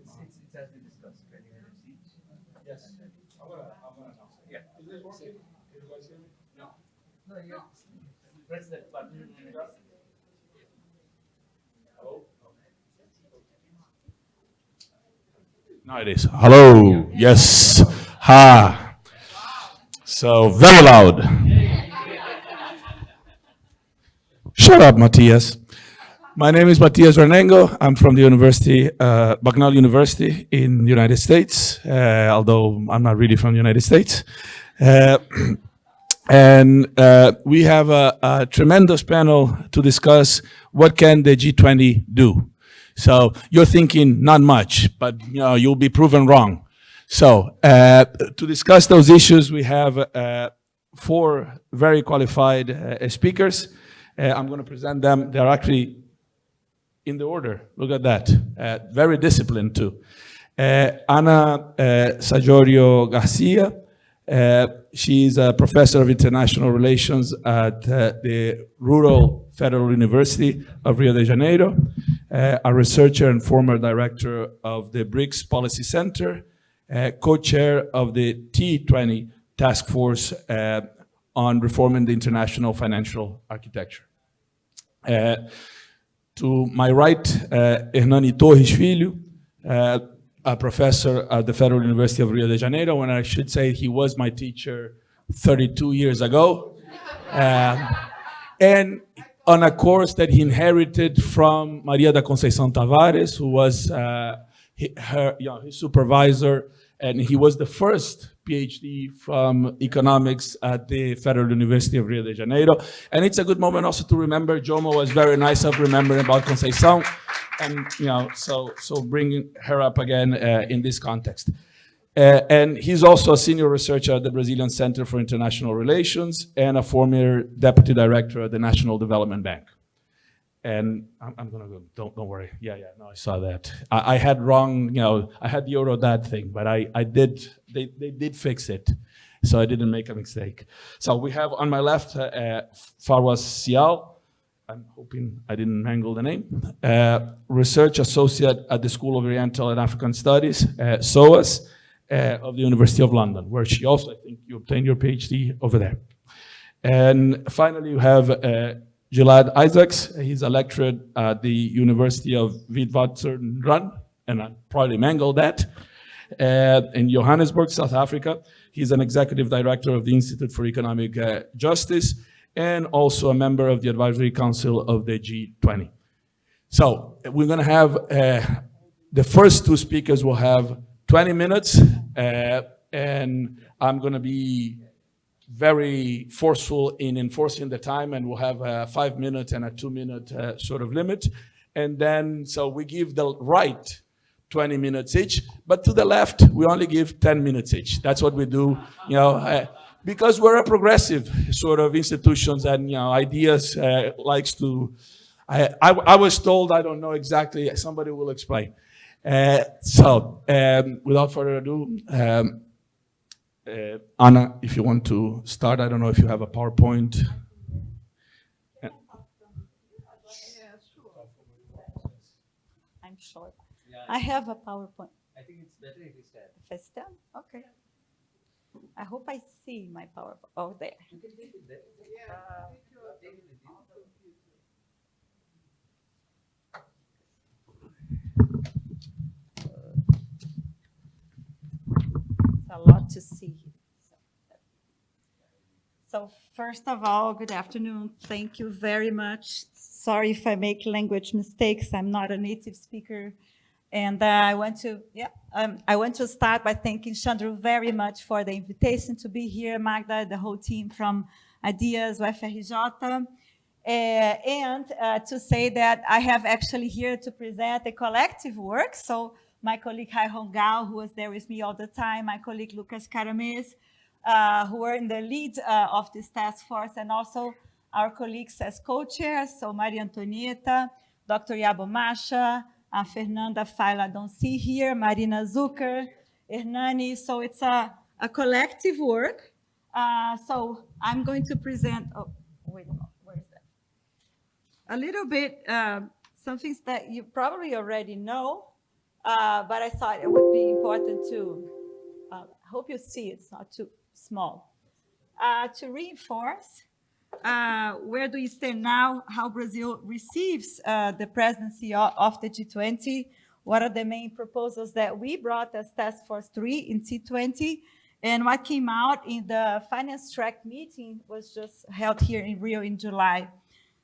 It's as we discussed. Can you have a seat? Yes. I'm gonna announce it. Yeah. Is this working? Can you guys hear me? No. No, you press that button. Hello? Now it is. Hello. Yes. Ha. So very loud. Shut up, Matias. My name is Matias Vernengo. I'm from the University, Bucknell University in the United States, although I'm not really from the United States. Uh, and we have a tremendous panel to discuss what can the G20 do. So you're thinking not much, but you'll be proven wrong. So to discuss those issues, we have four very qualified speakers. I'm going to present them. They're actually in the order. Look at that. Very disciplined too. Ana Saggioro Garcia. She's a professor of international relations at the Rural Federal University of Rio de Janeiro, a researcher and former director of the BRICS Policy Center, co-chair of the T20 Task Force on reforming the international financial architecture. To my right, Ernani Torres Filho, a professor at the Federal University of Rio de Janeiro, when I should say he was my teacher 32 years ago. And on a course that he inherited from Maria da Conceição Tavares, who was his supervisor, and he was the first PhD from economics at the Federal University of Rio de Janeiro. And it's a good moment also to remember, Jomo was very nice of remembering about Conceição, and so bringing her up again in this context. And he's also a senior researcher at the Brazilian Center for International Relations and a former deputy director at the National Development Bank. And I'm gonna go, don't worry. Yeah, no, I saw that. I had wrong, I had the Eurodad thing, but they did fix it. So I didn't make a mistake. So we have on my left, Farwa Sial, I'm hoping I didn't mangle the name, research associate at the School of Oriental and African Studies, SOAS, of the University of London, where she also, I think you obtained your PhD over there. And finally, you have Gilad Isaacs. He's a lecturer at the University of Witwatersrand, and I probably mangled that, in Johannesburg, South Africa. He's an executive director of the Institute for Economic Justice and also a member of the Advisory Council of the G20. So we're going to have, the first two speakers will have 20 minutes, and I'm going to be very forceful in enforcing the time, and we'll have a 5 minute and a 2 minute sort of limit. And then, so we give the right 20 minutes each, but to the left, we only give 10 minutes each. That's what we do, because we're a progressive sort of institutions, and IDEAS likes to, I was told, I don't know exactly, somebody will explain. So without further ado, Anna, if you want to start, I don't know if you have a PowerPoint. I'm short. I have a PowerPoint. I think it's better if you stand. If I stand? Okay. I hope I see my PowerPoint. Oh, there. You can take it there. Take it with you. A lot to see. So first of all, good afternoon. Thank you very much. Sorry if I make language mistakes. I'm not a native speaker. And I want to start by thanking Chandru very much for the invitation to be here, Magda, the whole team from IDEAS-UFRJ. And to say that I have actually here to present a collective work. So my colleague Hai Hongal, who was there with me all the time, my colleague Lucas Caramês, who were in the lead of this task force, and also our colleagues as co-chairs, so Maria Antonieta, Dr. Yabo Masha, Fernanda Faila, I don't see here, Marina Zucker, Ernani. So it's a collective work. So I'm going to present, wait a moment, where is that? A little bit, some things that you probably already know. but I thought it would be important to, I hope you see it's not too small, to reinforce where do we stand now, how Brazil receives the presidency of the G20, what are the main proposals that we brought as Task Force 3 in T20, and what came out in the finance track meeting was just held here in Rio in July.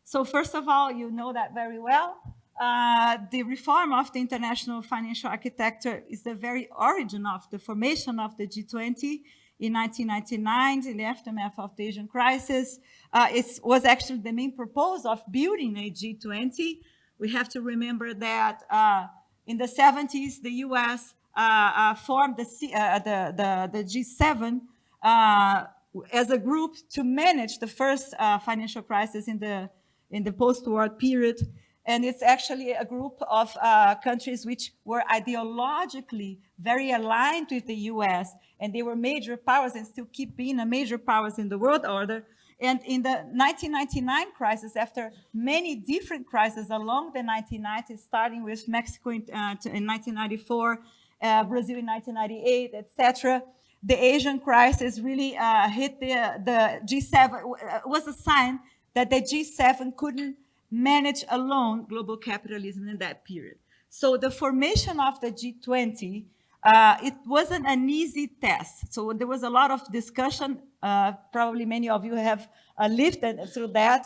So first of all, you know that very well. The reform of the international financial architecture is the very origin of the formation of the G20 in 1999, in the aftermath of the Asian crisis. It was actually the main purpose of building a G20. We have to remember that in the 70s, the US formed the G7 as a group to manage the first financial crisis in the post-war period. And it's actually a group of countries which were ideologically very aligned with the US, and they were major powers and still keep being a major powers in the world order. And in the 1999 crisis, after many different crises along the 1990s, starting with Mexico in 1994, Brazil in 1998, etc., the Asian crisis really hit the G7, was a sign that the G7 couldn't manage alone global capitalism in that period. So the formation of the G20, it wasn't an easy task. So there was a lot of discussion. Probably many of you have lived through that.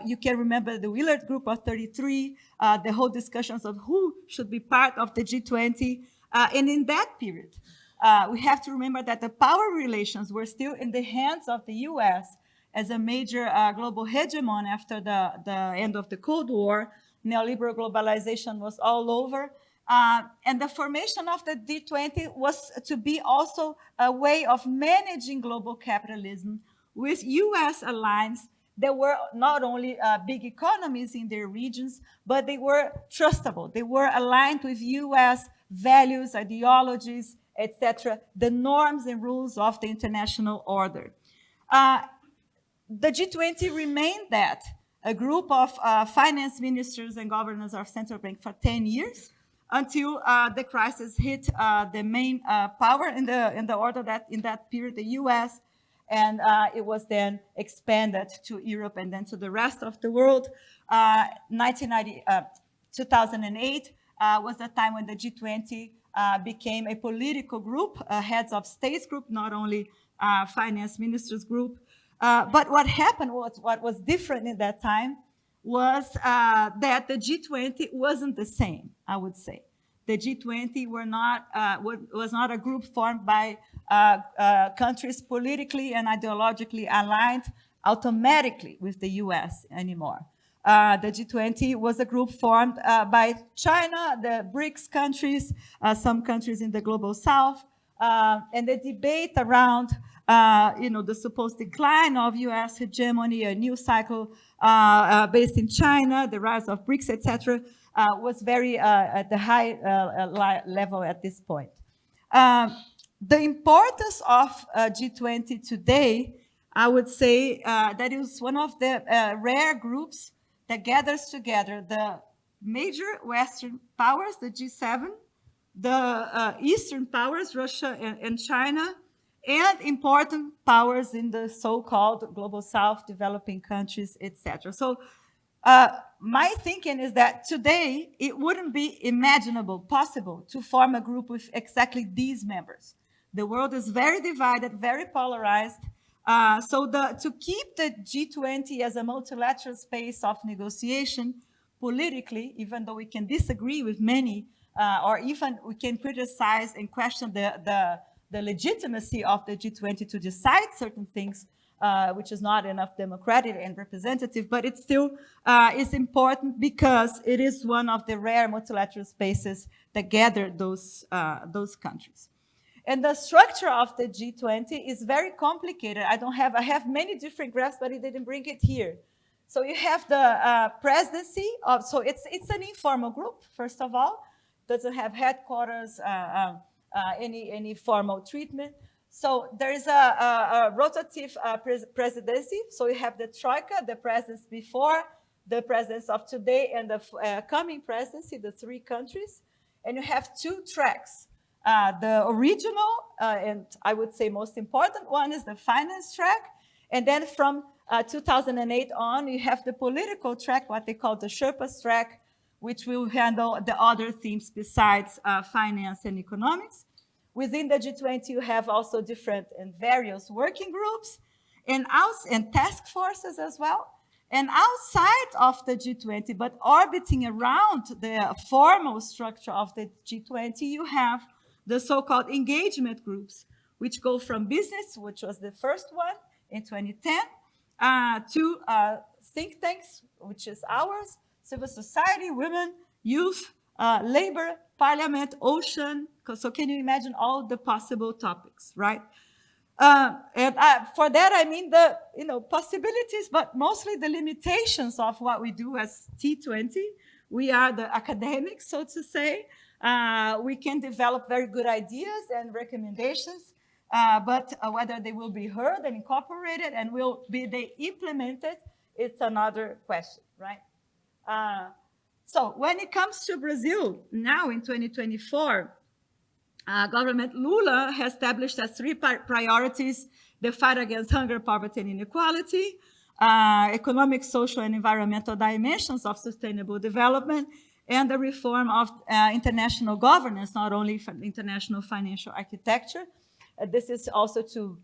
You can remember the Willard Group of 33, the whole discussions of who should be part of the G20. And in that period, we have to remember that the power relations were still in the hands of the US as a major global hegemon after the end of the Cold War. Neoliberal globalization was all over. And the formation of the G20 was to be also a way of managing global capitalism with US allies that were not only big economies in their regions, but they were trustable. They were aligned with US values, ideologies, etc., the norms and rules of the international order. The G20 remained that, a group of finance ministers and governors of central bank for 10 years until the crisis hit the main power in the order that in that period, the US, and it was then expanded to Europe and then to the rest of the world. 2008 was the time when the G20 became a political group, a heads of states group, not only finance ministers group. But what happened, what was different in that time, was that the G20 wasn't the same, I would say. The G20 was not a group formed by countries politically and ideologically aligned automatically with the US anymore. The G20 was a group formed by China, the BRICS countries, some countries in the global south, and the debate around the supposed decline of U.S. hegemony, a new cycle based in China, the rise of BRICS, etc., was very at the high level at this point. The importance of G20 today, I would say that it was one of the rare groups that gathers together the major Western powers, the G7, the Eastern powers, Russia and China, and important powers in the so-called global south, developing countries, etc. So my thinking is that today it wouldn't be imaginable, possible, to form a group with exactly these members. The world is very divided, very polarized. So to keep the G20 as a multilateral space of negotiation politically, even though we can disagree with many, or even we can criticize and question the legitimacy of the G20 to decide certain things, which is not enough democratic and representative, but it still is important because it is one of the rare multilateral spaces that gather those countries. And the structure of the G20 is very complicated. I have many different graphs, but I didn't bring it here. So you have the presidency of, so it's an informal group, first of all, doesn't have headquarters, any formal treatment. So there is a rotative presidency. So you have the troika, the presidents before, the presidents of today, and the coming presidency, the three countries. and you have two tracks. The original, and I would say most important one, is the finance track. And then from 2008 on, you have the political track, what they call the Sherpas track, which will handle the other themes besides finance and economics. Within the G20, you have also different and various working groups and task forces as well. And outside of the G20, but orbiting around the formal structure of the G20, you have the so-called engagement groups, which go from business, which was the first one in 2010, to think tanks, which is ours, civil society, women, youth, labor, parliament, ocean. So can you imagine all the possible topics, right? For that, I mean the possibilities, but mostly the limitations of what we do as T20. We are the academics, so to say. We can develop very good ideas and recommendations, but whether they will be heard and incorporated and will be they implemented, it's another question, right? So when it comes to Brazil, now in 2024, government Lula has established as three priorities: the fight against hunger, poverty, and inequality, economic, social, and environmental dimensions of sustainable development, and the reform of international governance, not only for international financial architecture. This is also to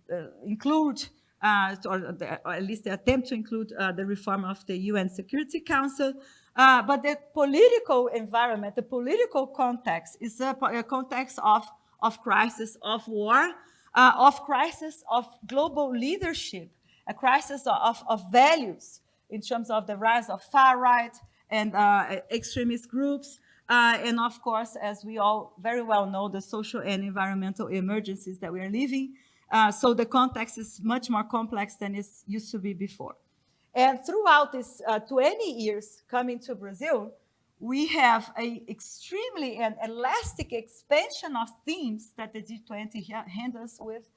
include, or at least the attempt to include the reform of the UN Security Council. But the political environment, the political context is a context of crisis, of war, of crisis of global leadership, a crisis of values in terms of the rise of far-right and extremist groups, and of course, as we all very well know, the social and environmental emergencies that we are living. So the context is much more complex than it used to be before. And throughout these 20 years coming to Brazil, we have an extremely and elastic expansion of themes that the G20 handles with.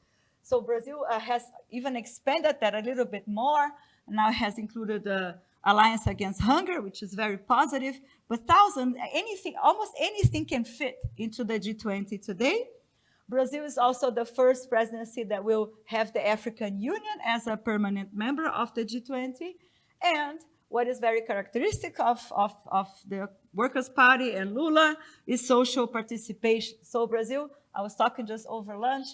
So Brazil has even expanded that a little bit more. Now it has included the Alliance Against Hunger, which is very positive. But almost anything can fit into the G20 today. Brazil is also the first presidency that will have the African Union as a permanent member of the G20. And what is very characteristic of the Workers' Party and Lula is social participation. So Brazil, I was talking just over lunch,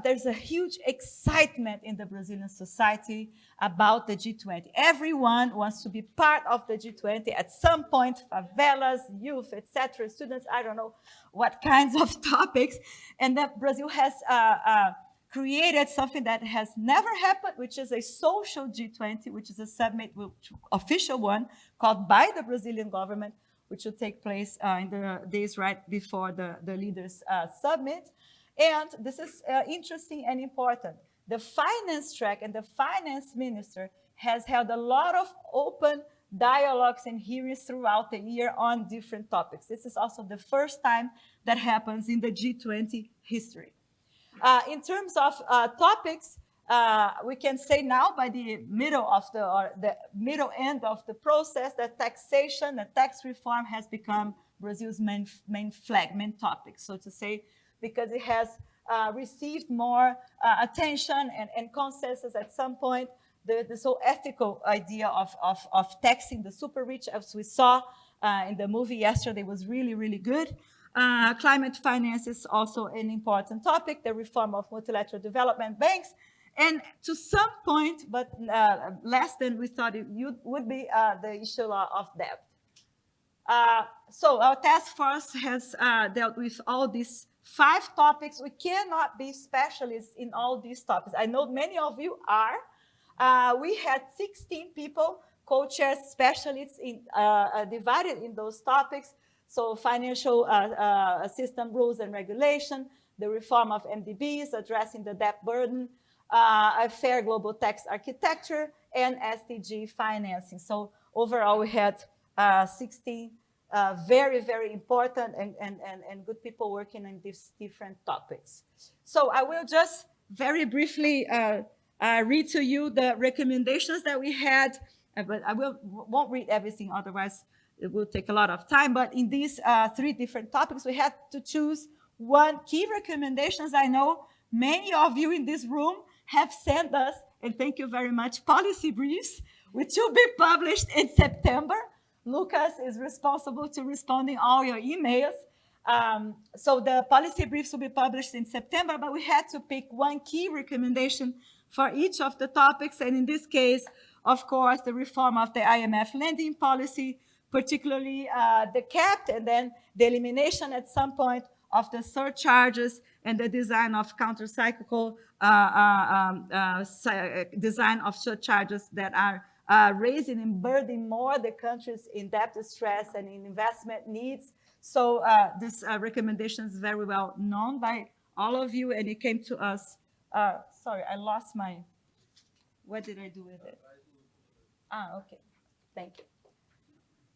there's a huge excitement in the Brazilian society about the G20. Everyone wants to be part of the G20 at some point, favelas, youth, etc., students, I don't know what kinds of topics. And that Brazil has created something that has never happened, which is a social G20, which is a summit, official one, called by the Brazilian government, which will take place in the days right before the leaders' summit. And this is interesting and important. The finance track and the finance minister has held a lot of open dialogues and hearings throughout the year on different topics. This is also the first time that happens in the G20 history. In terms of topics, we can say now by the middle end of the process that taxation and tax reform has become Brazil's main topic, so to say, because it has received more attention and consensus at some point. This whole ethical idea of taxing the super rich, as we saw in the movie yesterday, was really, really good. Climate finance is also an important topic, the reform of multilateral development banks, and to some point, but less than we thought it would be, the issue of debt. So our task force has dealt with all these 5 topics. We cannot be specialists in all these topics. I know many of you are. We had 16 people, co-chairs, specialists divided in those topics. So financial system rules and regulation, the reform of MDBs, addressing the debt burden, a fair global tax architecture, and SDG financing. So overall, we had 16 very, very important and good people working on these different topics. So I will just very briefly read to you the recommendations that we had, but I won't read everything, otherwise it will take a lot of time, but in these 3 different topics, we had to choose one key recommendations. I know many of you in this room have sent us, and thank you very much, policy briefs, which will be published in September. Lucas is responsible to responding all your emails. So the policy briefs will be published in September, but we had to pick one key recommendation for each of the topics. And in this case, of course, the reform of the IMF lending policy, particularly the cap, and then the elimination at some point of the surcharges and the design of counter-cyclical design of surcharges that are raising and burdening more the countries in debt distress and in investment needs. So this recommendation is very well known by all of you, and it came to us. Sorry, I lost my, what did I do with it? Okay, thank you.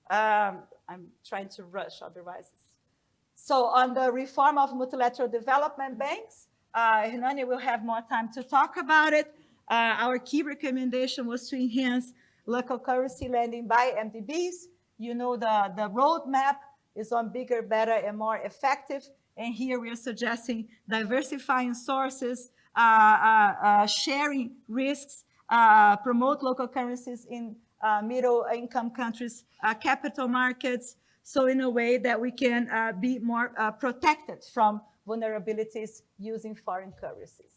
I'm trying to rush otherwise. So on the reform of multilateral development banks, Ernani will have more time to talk about it. Our key recommendation was to enhance local currency lending by MDBs. You know, the roadmap is on bigger, better, and more effective. And here we are suggesting diversifying sources, sharing risks, promote local currencies in middle-income countries, capital markets, so in a way that we can be more protected from vulnerabilities using foreign currencies.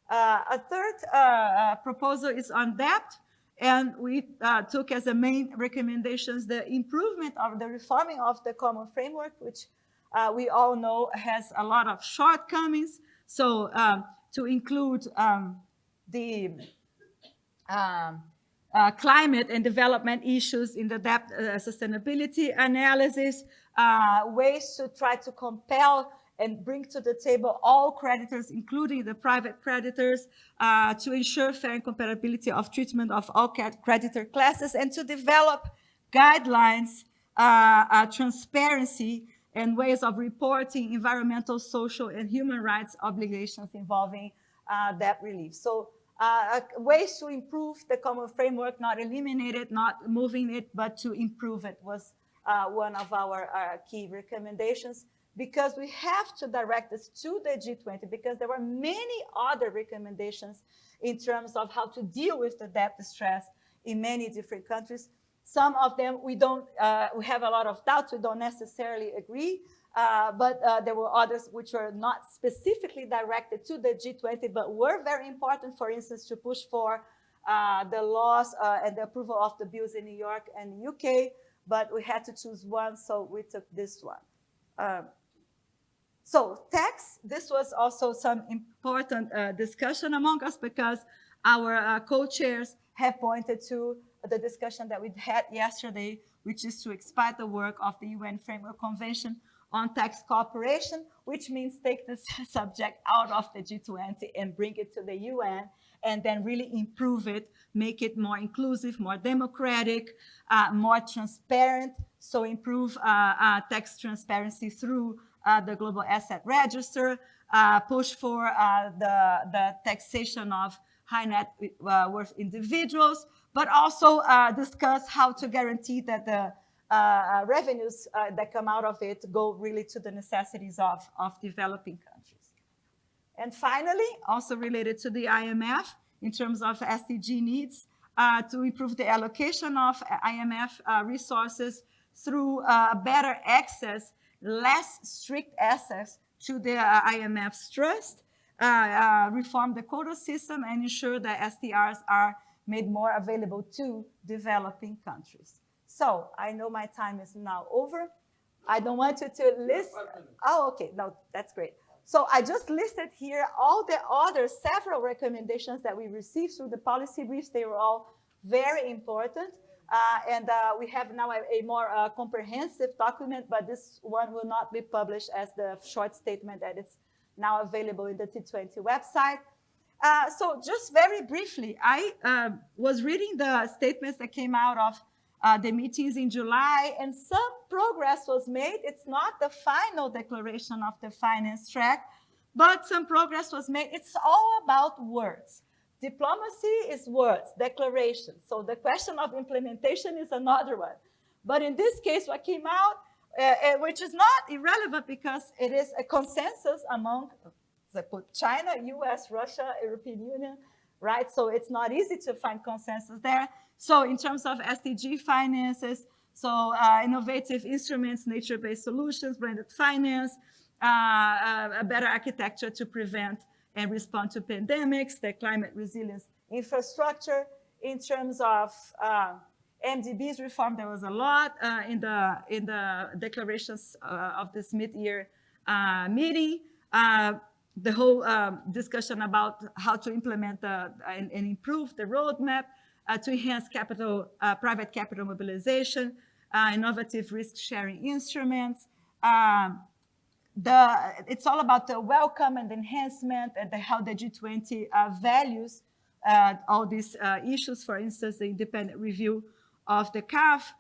A third proposal is on debt, and we took as the main recommendations the improvement of the reforming of the common framework, which we all know has a lot of shortcomings. So to include the climate and development issues in the debt sustainability analysis, ways to try to compel and bring to the table all creditors, including the private creditors, to ensure fair and comparability of treatment of all creditor classes, and to develop guidelines, transparency, and ways of reporting environmental, social, and human rights obligations involving debt relief. So ways to improve the common framework, not eliminate it, not moving it, but to improve it was one of our key recommendations, because we have to direct this to the G20, because there were many other recommendations in terms of how to deal with the debt distress in many different countries. Some of them we have a lot of doubts, we don't necessarily agree, but there were others which were not specifically directed to the G20, but were very important, for instance, to push for the laws and the approval of the bills in New York and UK, but we had to choose one, so we took this one. So tax, this was also some important discussion among us, because our co-chairs have pointed to the discussion that we had yesterday, which is to expand the work of the UN Framework Convention on Tax Cooperation, which means take this subject out of the G20 and bring it to the UN, and then really improve it, make it more inclusive, more democratic, more transparent, so improve tax transparency through the Global Asset Register, push for the taxation of high net worth individuals, but also discuss how to guarantee that the revenues that come out of it go really to the necessities of developing countries. And finally, also related to the IMF, in terms of SDG needs, to improve the allocation of IMF resources through better access, less strict access to the IMF's trust, reform the quota system, and ensure that SDRs are made more available to developing countries. So I know my time is now over. I don't want you to list. Oh, okay. No, that's great. So I just listed here all the other several recommendations that we received through the policy briefs. They were all very important. And we have now a more comprehensive document, but this one will not be published as the short statement that is now available in the T20 website. So just very briefly, I was reading the statements that came out of the meetings in July, and some progress was made. It's not the final declaration of the finance track, but some progress was made. It's all about words. Diplomacy is words, declarations. So the question of implementation is another one. But in this case, what came out, which is not irrelevant because it is a consensus among, I put China, US, Russia, European Union, right? So it's not easy to find consensus there. So in terms of SDG finances, so innovative instruments, nature-based solutions, blended finance, a better architecture to prevent and respond to pandemics, the climate resilience infrastructure. In terms of MDBs reform, there was a lot in the declarations of this mid-year meeting. The whole discussion about how to implement and improve the roadmap to enhance private capital mobilization, innovative risk-sharing instruments. It's all about the welcome and enhancement and how the G20 values all these issues. For instance, the independent review of the CAF.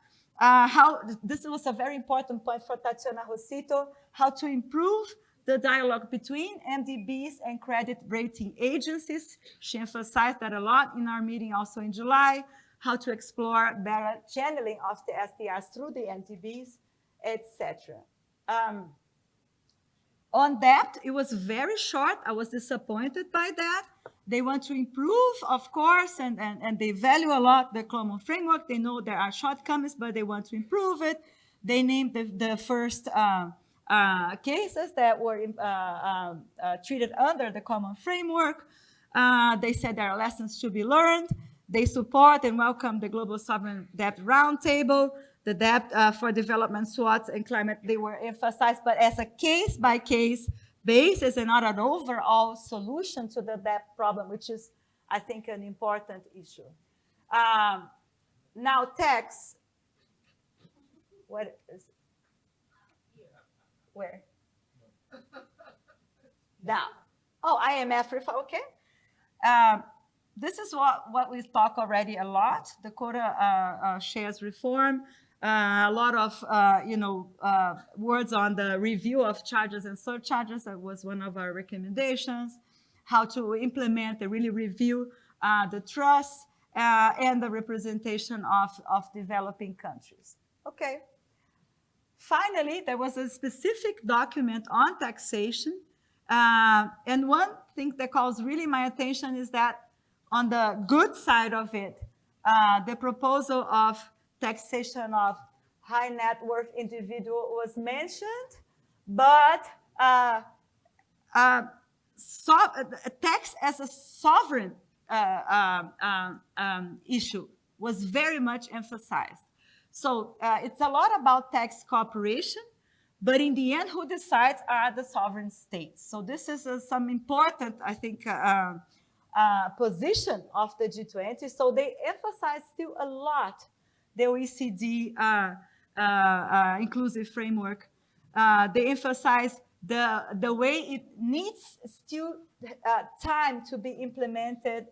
This was a very important point for Tatiana Rosito, how to improve the dialogue between MDBs and credit rating agencies. She emphasized that a lot in our meeting also in July, how to explore better channeling of the SDRs through the MDBs, etc. On debt, it was very short. I was disappointed by that. They want to improve, of course, and they value a lot the common framework. They know there are shortcomings, but they want to improve it. They named the first cases that were treated under the common framework. They said there are lessons to be learned. They support and welcome the Global Sovereign Debt Roundtable, the debt for development, SWOTs, and climate. They were emphasized, but as a case-by-case basis and not an overall solution to the debt problem, which is, I think, an important issue. Now, tax. What is it? Where? Down. Oh, IMF reform, okay. This is what we talk already a lot, the quota shares reform. A lot of words on the review of charges and surcharges. That was one of our recommendations. How to implement and really review the trust and the representation of developing countries. Okay. Finally, there was a specific document on taxation. And one thing that calls really my attention is that on the good side of it, the proposal of taxation of high net worth individual was mentioned, but tax as a sovereign issue was very much emphasized. So it's a lot about tax cooperation, but in the end, who decides are the sovereign states. So this is some important, I think, position of the G20. So they emphasize still a lot the OECD inclusive framework. They emphasize the way it needs still time to be implemented,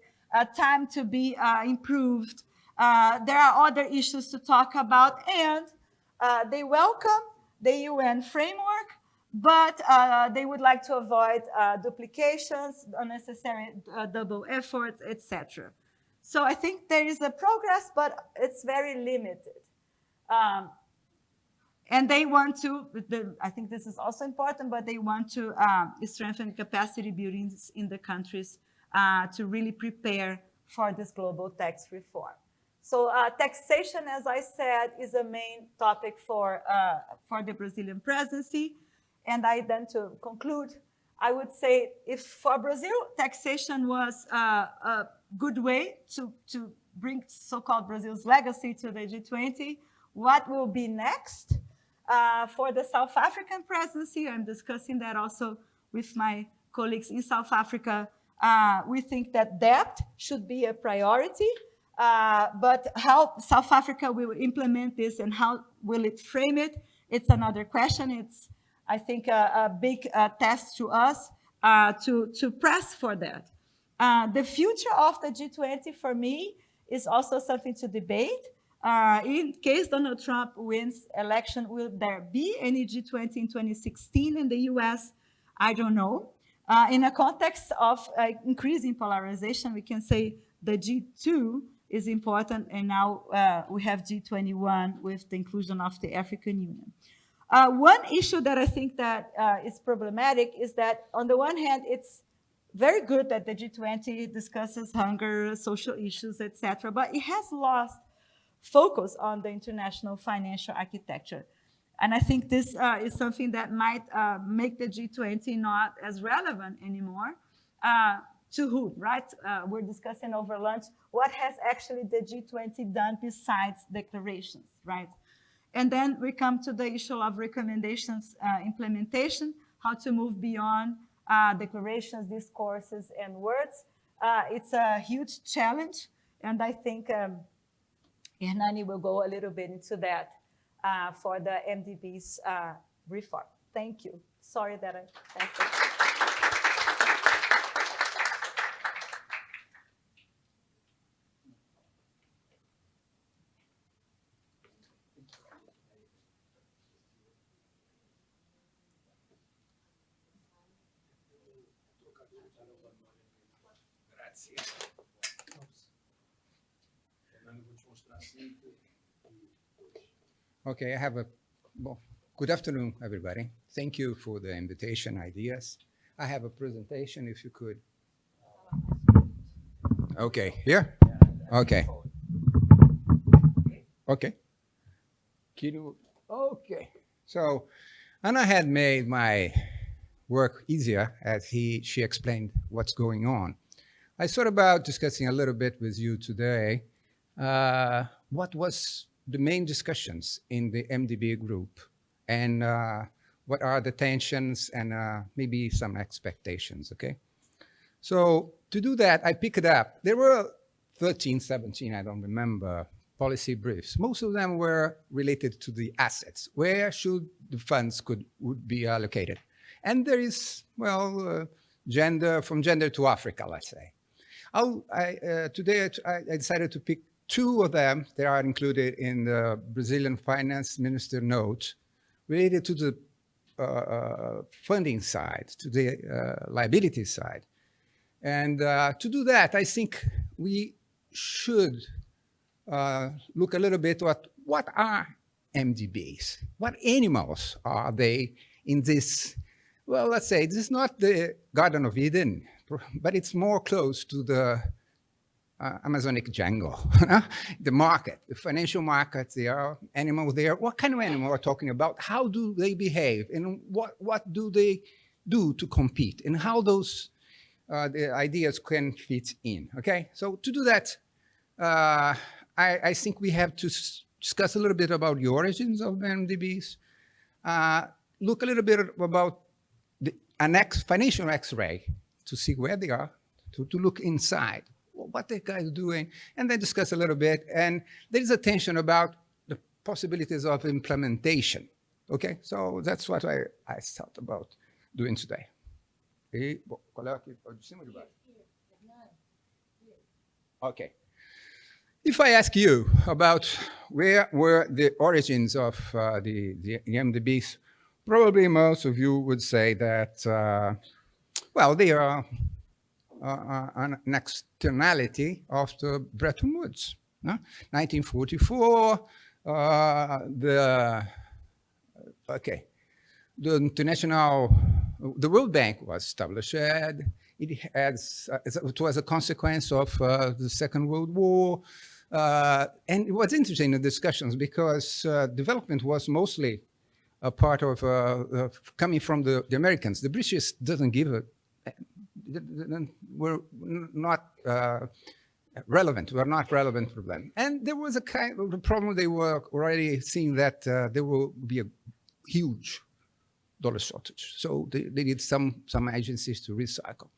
time to be improved. There are other issues to talk about, and they welcome the UN framework, but they would like to avoid duplications, unnecessary double efforts, etc. So I think there is a progress, but it's very limited. And they want to, I think this is also important, but they want to strengthen capacity buildings in the countries to really prepare for this global tax reform. So taxation, as I said, is a main topic for the Brazilian presidency. And then to conclude, I would say if for Brazil, taxation was a good way to bring so-called Brazil's legacy to the G20, what will be next? For the South African presidency, I'm discussing that also with my colleagues in South Africa. We think that debt should be a priority, but how South Africa will implement this and how will it frame it, it's another question. It's, I think, a big test to us to press for that. The future of the G20 for me is also something to debate. In case Donald Trump wins election, will there be any G20 in 2016 in the US? I don't know. In a context of increasing polarization, we can say the G2 is important. And now we have G21 with the inclusion of the African Union. One issue that I think that is problematic is that on the one hand, it's very good that the G20 discusses hunger, social issues, etc., but it has lost focus on the international financial architecture. And I think this is something that might make the G20 not as relevant anymore. To who, right? We're discussing over lunch, what has actually the G20 done besides declarations, right? And then we come to the issue of recommendations implementation, how to move beyond declarations, discourses, and words. It's a huge challenge, and I think Ernani will go a little bit into that for the MDB's reform. Thank you. Sorry that I passed it. Okay, well, good afternoon, everybody. Thank you for the invitation, IDEAS. I have a presentation, if you could. Okay, here? Okay. Okay. Okay. So Anna had made my work easier as she explained what's going on. I thought about discussing a little bit with you today what was the main discussions in the MDB group and what are the tensions and maybe some expectations, okay? So to do that, I picked up, there were 13, 17, I don't remember, policy briefs. Most of them were related to the assets. Where should the funds would be allocated? And there is, well, from gender to Africa, let's say. Today I decided to pick two of them that are included in the Brazilian finance minister note related to the funding side, to the liability side. And to do that, I think we should look a little bit at what are MDBs? What animals are they in this? Well, let's say this is not the Garden of Eden, but it's more close to the Amazonic jungle, the market, the financial markets, there are animals there. What kind of animal are we talking about? How do they behave? And what do they do to compete? And how those the ideas can fit in, okay? So to do that, I think we have to discuss a little bit about the origins of MDBs, look a little bit about the financial X-ray to see where they are, to look inside, what the guys are doing, and then discuss a little bit. And there is a tension about the possibilities of implementation, okay? So that's what I thought about doing today. Okay. If I ask you about where were the origins of the MDBs, probably most of you would say that, well, they are an externality of the Bretton Woods. 1944, the World Bank was established. It was a consequence of the Second World War. And it was interesting in the discussions because development was mostly a part of coming from the Americans. The British doesn't give a, were not relevant, were not relevant for them. And there was a kind of a problem. They were already seeing that there will be a huge dollar shortage. So they need some agencies to recycle.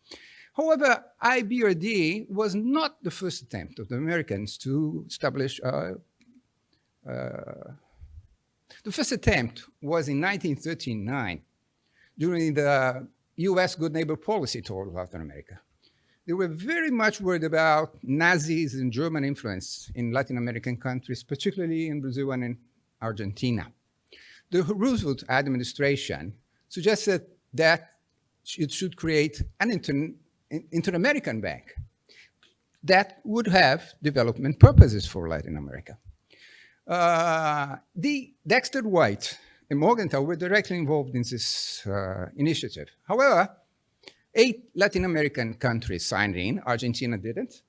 However, IBRD was not the first attempt of the Americans to establish. The first attempt was in 1939 during the US Good Neighbor policy tour of Latin America. They were very much worried about Nazis and German influence in Latin American countries, particularly in Brazil and in Argentina. The Roosevelt administration suggested that it should create an Inter-American bank, that would have development purposes for Latin America. Dexter White and Morgenthau were directly involved in this initiative. However, 8 Latin American countries signed in. Argentina didn't.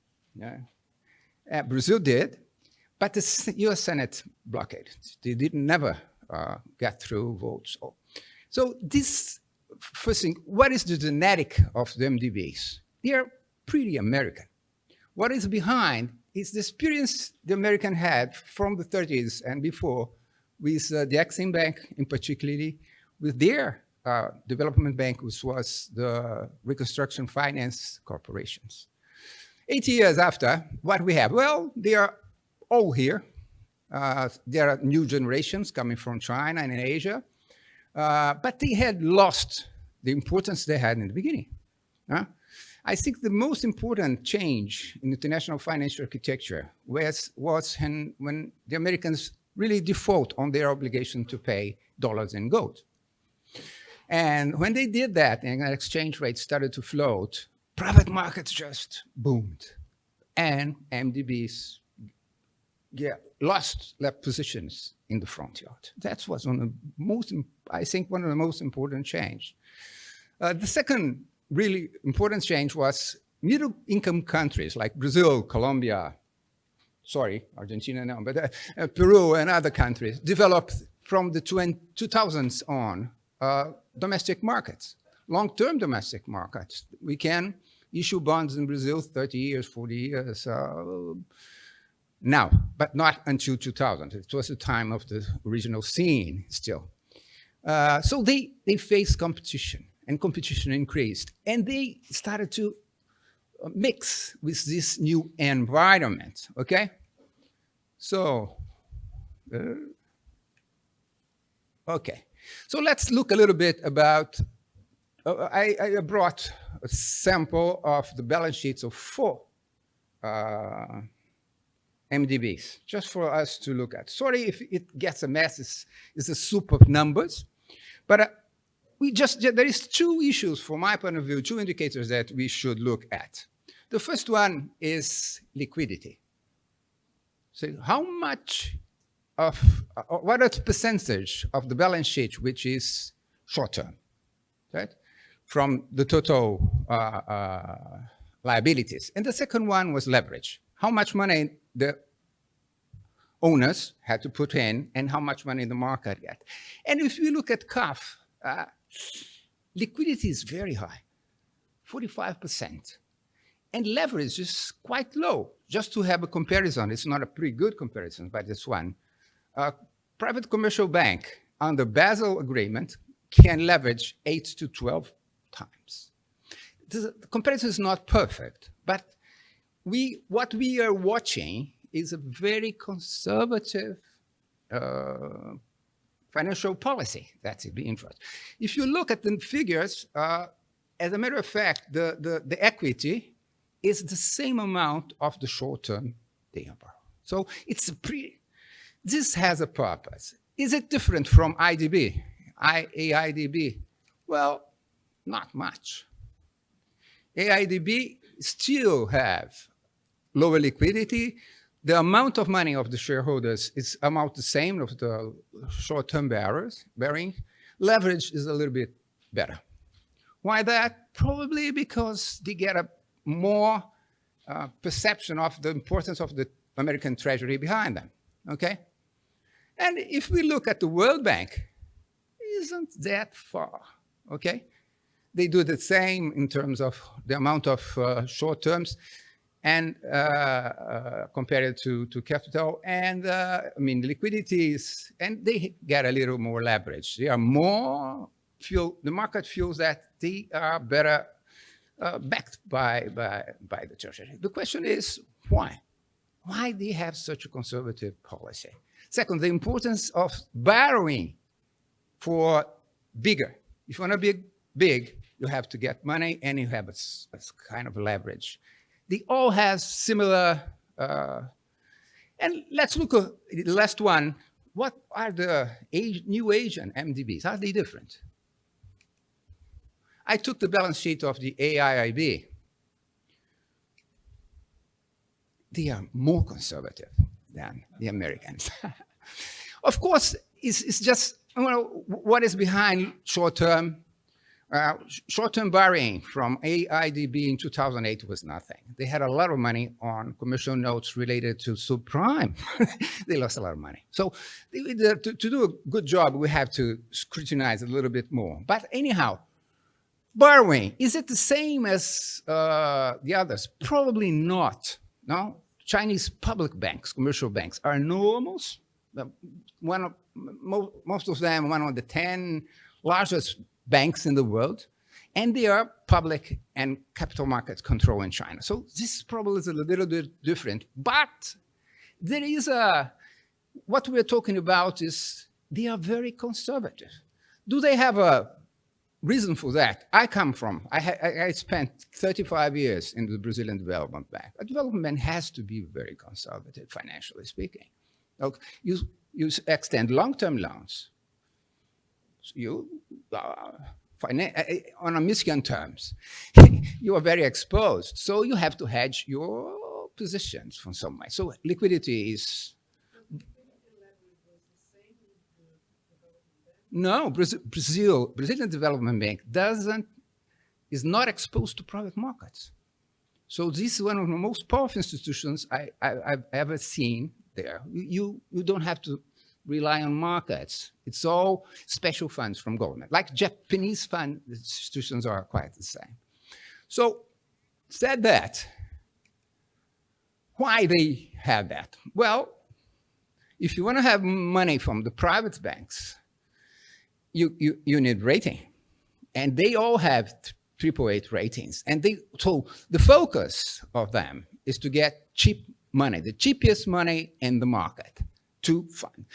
Brazil did. But the US Senate blockaded. They didn't never get through votes. So this, first thing, what is the genetic of the MDBs? They are pretty American. What is behind is the experience the American had from the 30s and before with the Exim Bank, in particularly with their development bank, which was the Reconstruction Finance Corporations. 80 years after, what we have? Well, they are all here. There are new generations coming from China and Asia, but they had lost the importance they had in the beginning. I think the most important change in international financial architecture was when the Americans really default on their obligation to pay dollars in gold. And when they did that and exchange rates started to float, private markets just boomed. And MDBs lost their positions in the front yard. That was one of the most, I think, one of the most important change. The second really important change was middle-income countries like Brazil, Colombia, Argentina now, but Peru and other countries developed from the 2000s on domestic markets, long-term domestic markets. We can issue bonds in Brazil 30 years, 40 years now, but not until 2000. It was the time of the original scene still. So they faced competition, and competition increased. And they started to mix with this new environment, okay? So, okay. So let's look a little bit about, I brought a sample of the balance sheets of 4 MDBs, just for us to look at. Sorry if it gets a mess, it's a soup of numbers, but there is 2 issues from my point of view, 2 indicators that we should look at. The first one is liquidity. So how much of, what is the percentage of the balance sheet which is short-term, right? From the total liabilities. And the second one was leverage. How much money the owners had to put in and how much money the market got. And if we look at CAF, liquidity is very high, 45%. And leverage is quite low. Just to have a comparison, it's not a pretty good comparison, but this one. Private commercial bank under Basel agreement can leverage 8 to 12 times. The comparison is not perfect, but what we are watching is a very conservative financial policy that's being enforced. If you look at the figures, as a matter of fact, the equity is the same amount of the short-term they borrow. So it's this has a purpose. Is it different from IDB, AIDB? Well, not much. AIDB still have lower liquidity. The amount of money of the shareholders is about the same of the short-term bearing. Leverage is a little bit better. Why that? Probably because they get a more perception of the importance of the American Treasury behind them, okay? And if we look at the World Bank, it isn't that far, okay? They do the same in terms of the amount of short terms and compared to capital. And I mean, liquidities, and they get a little more leverage. They are more, the market feels that they are better backed by the Treasury. The question is, why? Why do they have such a conservative policy? Second, the importance of borrowing for bigger. If you want to be big, you have to get money and you have a kind of leverage. They all have similar, and let's look at the last one. What are the new Asian MDBs? Are they different? I took the balance sheet of the AIIB. they are more conservative than the Americans. Of course, it's just what is behind short-term borrowing from AIDB in 2008 was nothing. They had a lot of money on commercial notes related to subprime. They lost a lot of money. So to do a good job, we have to scrutinize a little bit more. But anyhow, borrowing, is it the same as the others? Probably not. No? Chinese public banks, commercial banks, are enormous. Most of them, one of the 10 largest banks in the world, and they are public and capital market control in China. So this probably is a little bit different, but there is what we're talking about is they are very conservative. Do they have a reason for that? I spent 35 years in the Brazilian Development Bank. A development bank has to be very conservative, financially speaking. Okay. You extend long-term loans. You, on a Michigan terms, you are very exposed. So you have to hedge your positions from some way. So liquidity is... No, Brazilian Development Bank is not exposed to private markets. So this is one of the most powerful institutions I've ever seen there. You don't have to rely on markets. It's all special funds from government. Like Japanese fund institutions are quite the same. So said that, why they have that? Well, if you want to have money from the private banks, you need rating. And they all have AAA ratings. And so the focus of them is to get cheap money, the cheapest money in the market to fund.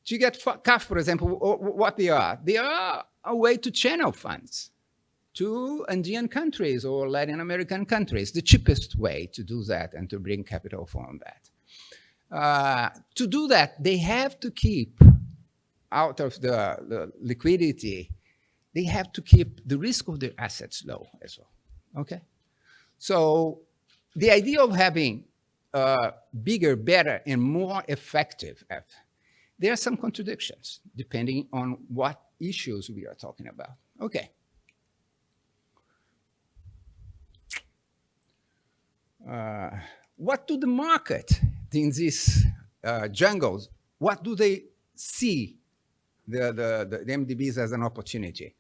So you get CAF, for example, what they are. They are a way to channel funds to Andean countries or Latin American countries, the cheapest way to do that and to bring capital from that. To do that, they have to keep out of the liquidity, they have to keep the risk of their assets low as well, okay? So the idea of having bigger, better, and more effective, there are some contradictions depending on what issues we are talking about. Okay. What do the market in these jungles, what do they see the MDBs as an opportunity?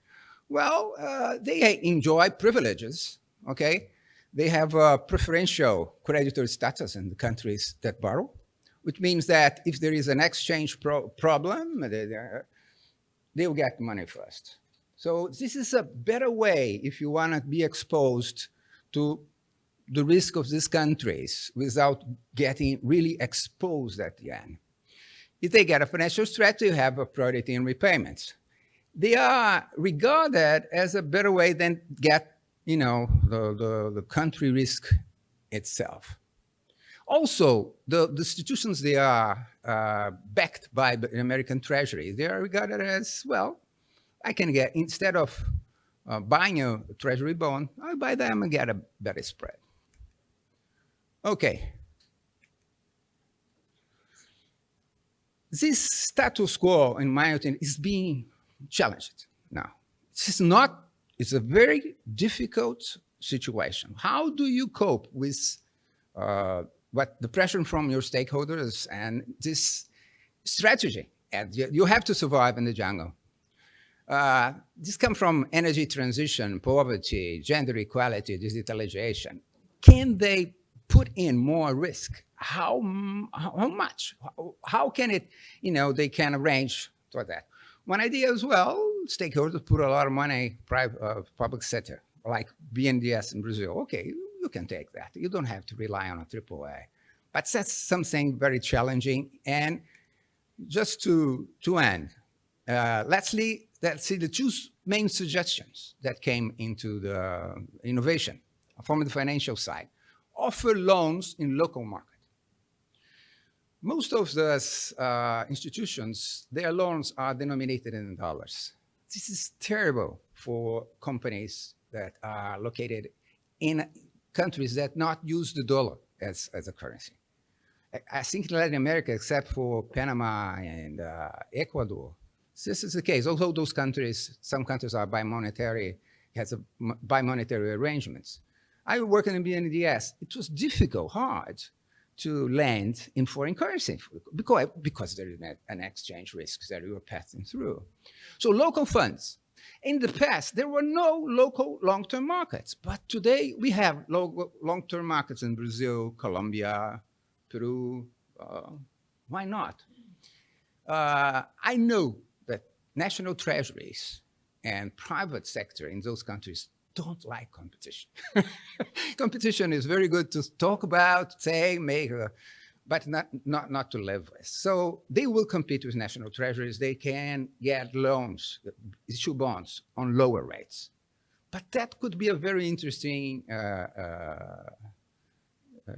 Well, they enjoy privileges, okay? They have preferential creditor status in the countries that borrow, which means that if there is an exchange problem, they will get money first. So this is a better way if you want to be exposed to the risk of these countries without getting really exposed at the end. If they get a financial threat, you have a priority in repayments. They are regarded as a better way than get, you know, the country risk itself. Also, the institutions, they are backed by the American Treasury. They are regarded as, well, I can get, instead of buying a Treasury bond, I buy them and get a better spread. Okay. This status quo, in my opinion, is being challenged now. It's a very difficult situation. How do you cope with the pressure from your stakeholders and this strategy? And you have to survive in the jungle. This comes from energy transition, poverty, gender equality, digitalization. Can they put in more risk? How much? How can it, you know, they can arrange for that? One idea as well, stakeholders put a lot of money, public sector, like BNDES in Brazil. Okay, you can take that. You don't have to rely on a AAA. But that's something very challenging. And just to end, let's see the two main suggestions that came into the innovation from the financial side. Offer loans in local market. Most of those institutions, their loans are denominated in dollars. This is terrible for companies that are located in countries that not use the dollar as a currency. I think in Latin America, except for Panama and Ecuador, this is the case. Although those countries, some countries are bimonetary, has a bimonetary arrangements. I work in the BNDES. It was difficult, hard to lend in foreign currency because there is an exchange risk that you are passing through. So local funds. In the past, there were no local long-term markets, but today we have long-term markets in Brazil, Colombia, Peru. Why not? I know that national treasuries and private sector in those countries don't like competition. Competition is very good to talk about, say, make, but not to live with. So they will compete with national treasuries. They can get loans, issue bonds on lower rates. But that could be a very interesting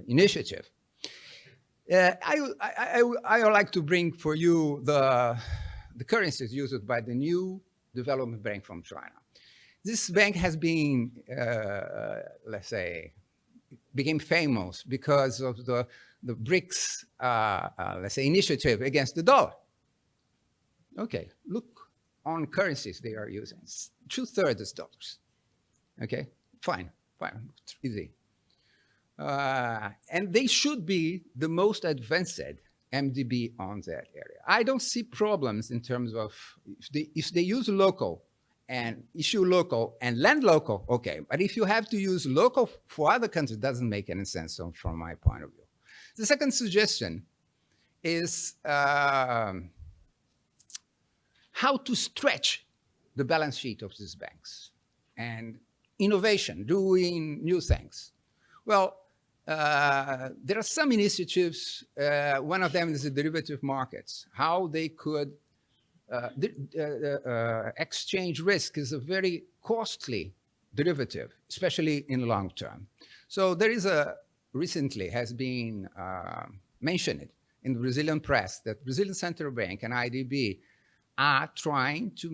initiative. I would like to bring for you the currencies used by the new development bank from China. This bank has been, let's say, became famous because of the BRICS, let's say, initiative against the dollar. Okay, look on currencies they are using. 2/3 is dollars. Okay, fine, easy. And they should be the most advanced MDB on that area. I don't see problems in terms of if they use local and issue local and lend local, okay. But if you have to use local for other countries, it doesn't make any sense from my point of view. The second suggestion is how to stretch the balance sheet of these banks and innovation, doing new things. Well, there are some initiatives. One of them is the derivative markets, how they could exchange risk is a very costly derivative, especially in long term. So there is recently has been mentioned in the Brazilian press that Brazilian Central Bank and IDB are trying to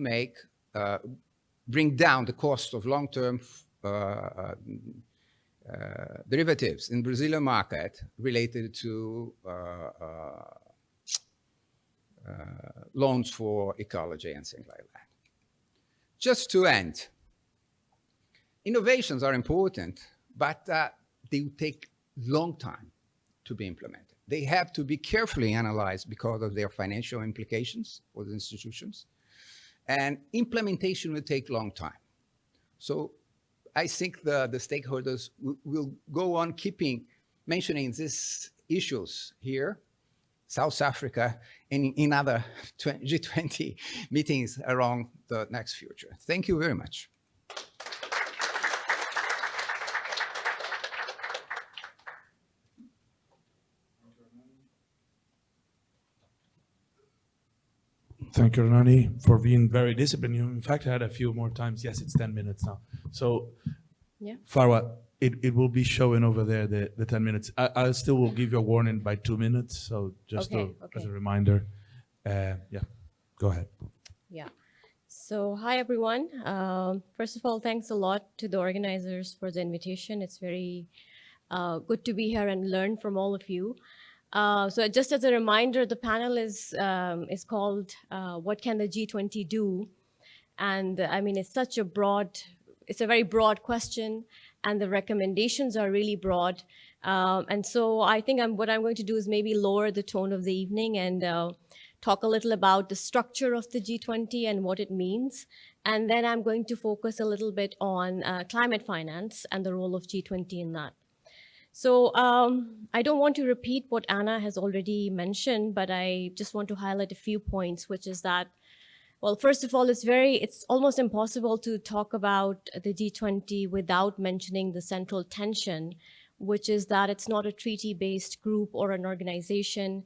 bring down the cost of long-term derivatives in Brazilian market related to loans for ecology and things like that. Just to end, innovations are important, but they will take long time to be implemented. They have to be carefully analyzed because of their financial implications for the institutions, and implementation will take long time. So I think the stakeholders will go on mentioning these issues here, South Africa, and in other G20 meetings around the next future. Thank you very much. Thank you, Ernani, for being very disciplined. You, in fact, had a few more times. Yes, it's 10 minutes now. So, yeah. Farwa, it will be showing over there, the 10 minutes. I still will give you a warning by 2 minutes, so just as a reminder. Yeah, go ahead. Yeah. So, hi, everyone. First of all, thanks a lot to the organizers for the invitation. It's very good to be here and learn from all of you. So just as a reminder, the panel is called What Can the G20 Do? And I mean, it's a very broad question, and the recommendations are really broad. And so I think what I'm going to do is maybe lower the tone of the evening and talk a little about the structure of the G20 and what it means. And then I'm going to focus a little bit on climate finance and the role of G20 in that. So I don't want to repeat what Anna has already mentioned, but I just want to highlight a few points, which is that, well, first of all, it's almost impossible to talk about the G20 without mentioning the central tension, which is that it's not a treaty-based group or an organization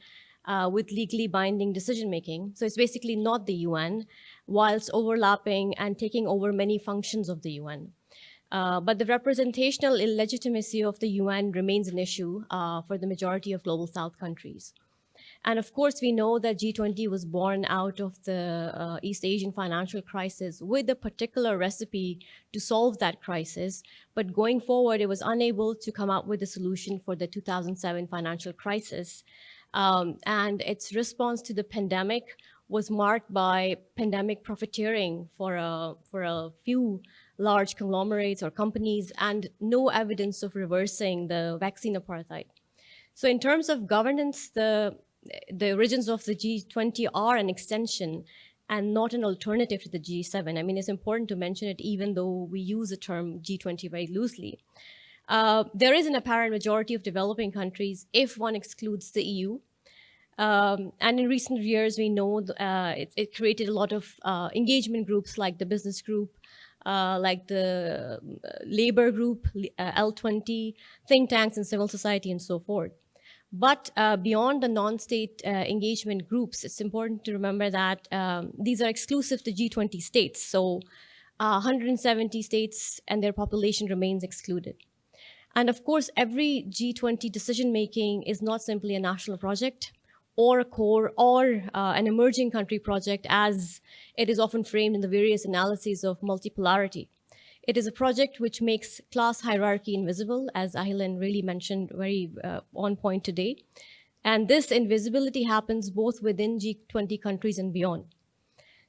with legally binding decision-making. So it's basically not the UN, whilst overlapping and taking over many functions of the UN. But the representational illegitimacy of the UN remains an issue for the majority of Global South countries. And of course, we know that G20 was born out of the East Asian financial crisis with a particular recipe to solve that crisis. But going forward, it was unable to come up with a solution for the 2007 financial crisis. And its response to the pandemic was marked by pandemic profiteering for a few large conglomerates or companies, and no evidence of reversing the vaccine apartheid. So in terms of governance, the origins of the G20 are an extension and not an alternative to the G7. I mean, it's important to mention it even though we use the term G20 very loosely. There is an apparent majority of developing countries if one excludes the EU. And in recent years, we know it created a lot of engagement groups like the business group, like the labor group, L20, think tanks and civil society and so forth. But beyond the non-state engagement groups, it's important to remember that these are exclusive to G20 states. So 170 states and their population remains excluded. And of course, every G20 decision-making is not simply a national project or a core or an emerging country project, as it is often framed in the various analyses of multipolarity. It is a project which makes class hierarchy invisible, as Ahilan really mentioned very on point today. And this invisibility happens both within G20 countries and beyond.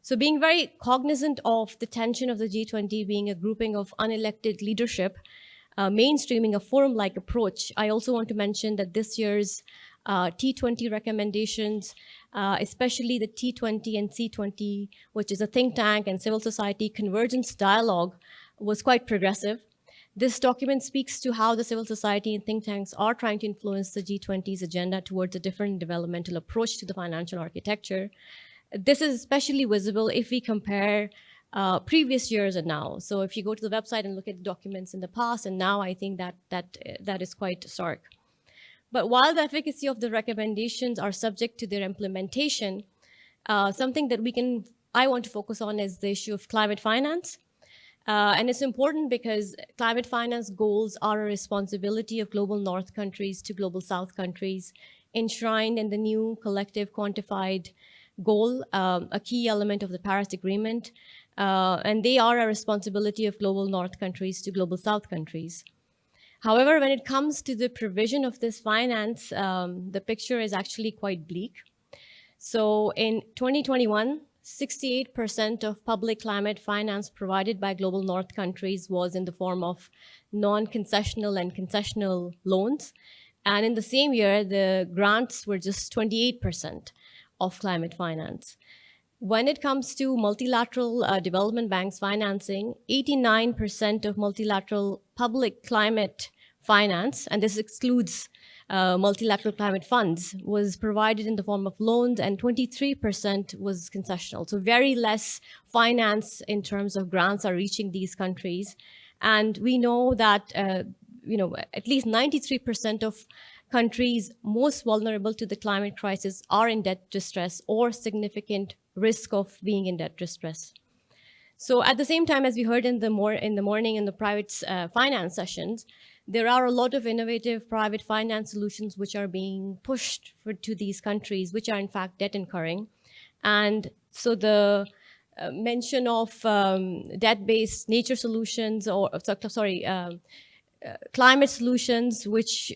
So being very cognizant of the tension of the G20 being a grouping of unelected leadership, mainstreaming a forum-like approach, I also want to mention that this year's T20 recommendations, especially the T20 and C20, which is a think tank and civil society convergence dialogue, was quite progressive. This document speaks to how the civil society and think tanks are trying to influence the G20's agenda towards a different developmental approach to the financial architecture. This is especially visible if we compare previous years and now. So if you go to the website and look at documents in the past and now, I think that is quite stark. But while the efficacy of the recommendations are subject to their implementation, something that I want to focus on is the issue of climate finance. And it's important because climate finance goals are a responsibility of global North countries to global South countries, enshrined in the new collective quantified goal, a key element of the Paris Agreement. And they are a responsibility of global North countries to global South countries. However, when it comes to the provision of this finance, the picture is actually quite bleak. So in 2021, 68% of public climate finance provided by global North countries was in the form of non-concessional and concessional loans. And in the same year, the grants were just 28% of climate finance. When it comes to multilateral development banks financing, 89% of multilateral public climate finance, and this excludes multilateral climate funds, was provided in the form of loans, and 23% was concessional. So very less finance in terms of grants are reaching these countries. And we know that at least 93% of countries most vulnerable to the climate crisis are in debt distress or significant risk of being in debt distress. So at the same time, as we heard in the morning in the private finance sessions, there are a lot of innovative private finance solutions which are being pushed to these countries, which are in fact debt incurring. And so the mention of debt-based nature solutions climate solutions which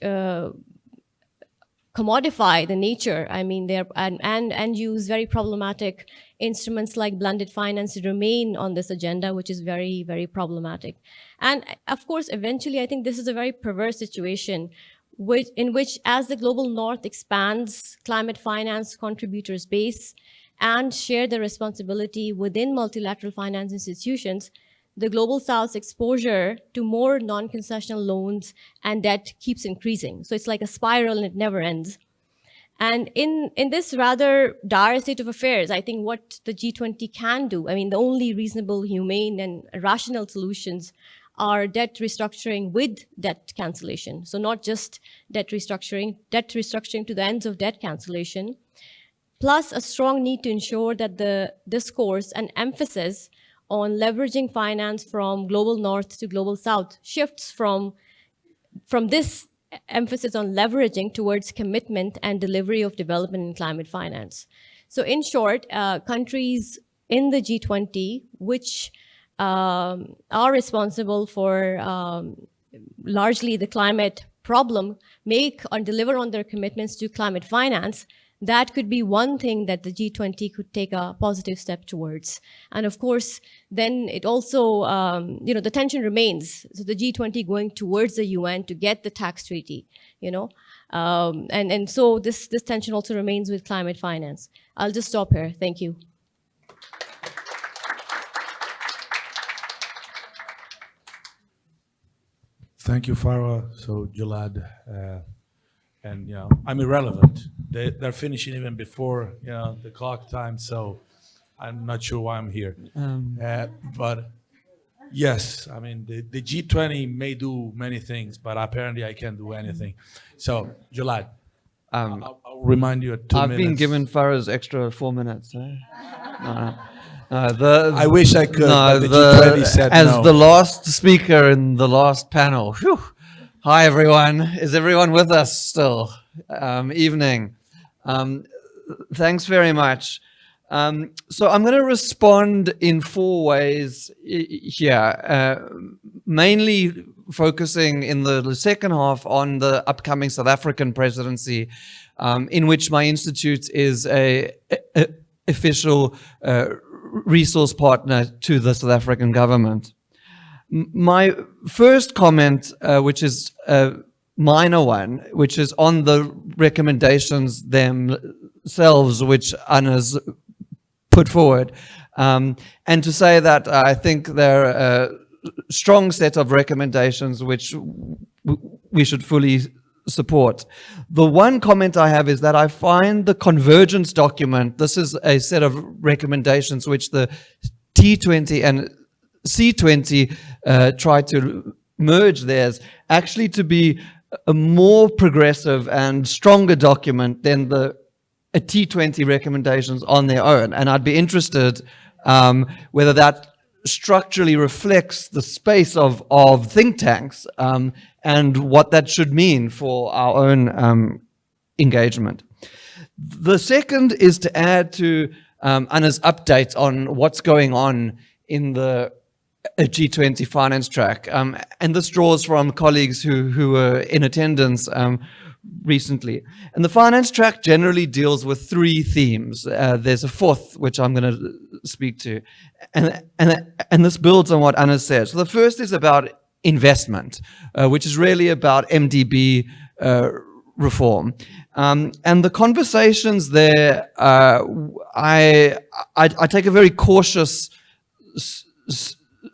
commodify the nature. I mean, and use very problematic instruments like blended finance remain on this agenda, which is very, very problematic. And of course, eventually, I think this is a very perverse situation in which as the global North expands climate finance contributors base and share the responsibility within multilateral finance institutions, the global South's exposure to more non-concessional loans and debt keeps increasing. So it's like a spiral and it never ends. And in this rather dire state of affairs, I think what the G20 can do, I mean, the only reasonable, humane, and rational solutions are debt restructuring with debt cancellation. So not just debt restructuring to the ends of debt cancellation, plus a strong need to ensure that the discourse and emphasis on leveraging finance from global North to global South shifts from this emphasis on leveraging towards commitment and delivery of development and climate finance. So in short, countries in the G20, which are responsible for largely the climate problem, make or deliver on their commitments to climate finance, that could be one thing that the G20 could take a positive step towards. And of course, then it also, the tension remains. So the G20 going towards the UN to get the tax treaty, and so this tension also remains with climate finance. I'll just stop here. Thank you. Thank you, Farwa. So, Gilad, and I'm irrelevant. They're finishing even before the clock time, so I'm not sure why I'm here. But yes, I mean the G20 may do many things, but apparently I can't do anything. So, Gilad, I'll remind you at 2 minutes. I've been given Farah's extra 4 minutes. No. I wish I could, but the G20 said as no. the last speaker in the last panel. Whew. Hi, everyone. Is everyone with us still? Evening. Thanks very much. So I'm going to respond in 4 ways here, mainly focusing in the second half on the upcoming South African presidency, in which my institute is a official resource partner to the South African government. My first comment, which is a minor one, which is on the recommendations themselves, which Anna's put forward, and to say that I think they're a strong set of recommendations which we should fully support. The one comment I have is that I find the convergence document, this is a set of recommendations which the T20 and C20 try to merge theirs, actually to be a more progressive and stronger document than the T20 recommendations on their own. And I'd be interested whether that structurally reflects the space of think tanks and what that should mean for our own engagement. The second is to add to Anna's update on what's going on in the G20 finance track. And this draws from colleagues who were in attendance recently. And the finance track generally deals with 3 themes. There's a 4th, which I'm going to speak to. And this builds on what Anna said. So the first is about investment, which is really about MDB reform. And the conversations there, I take a very cautious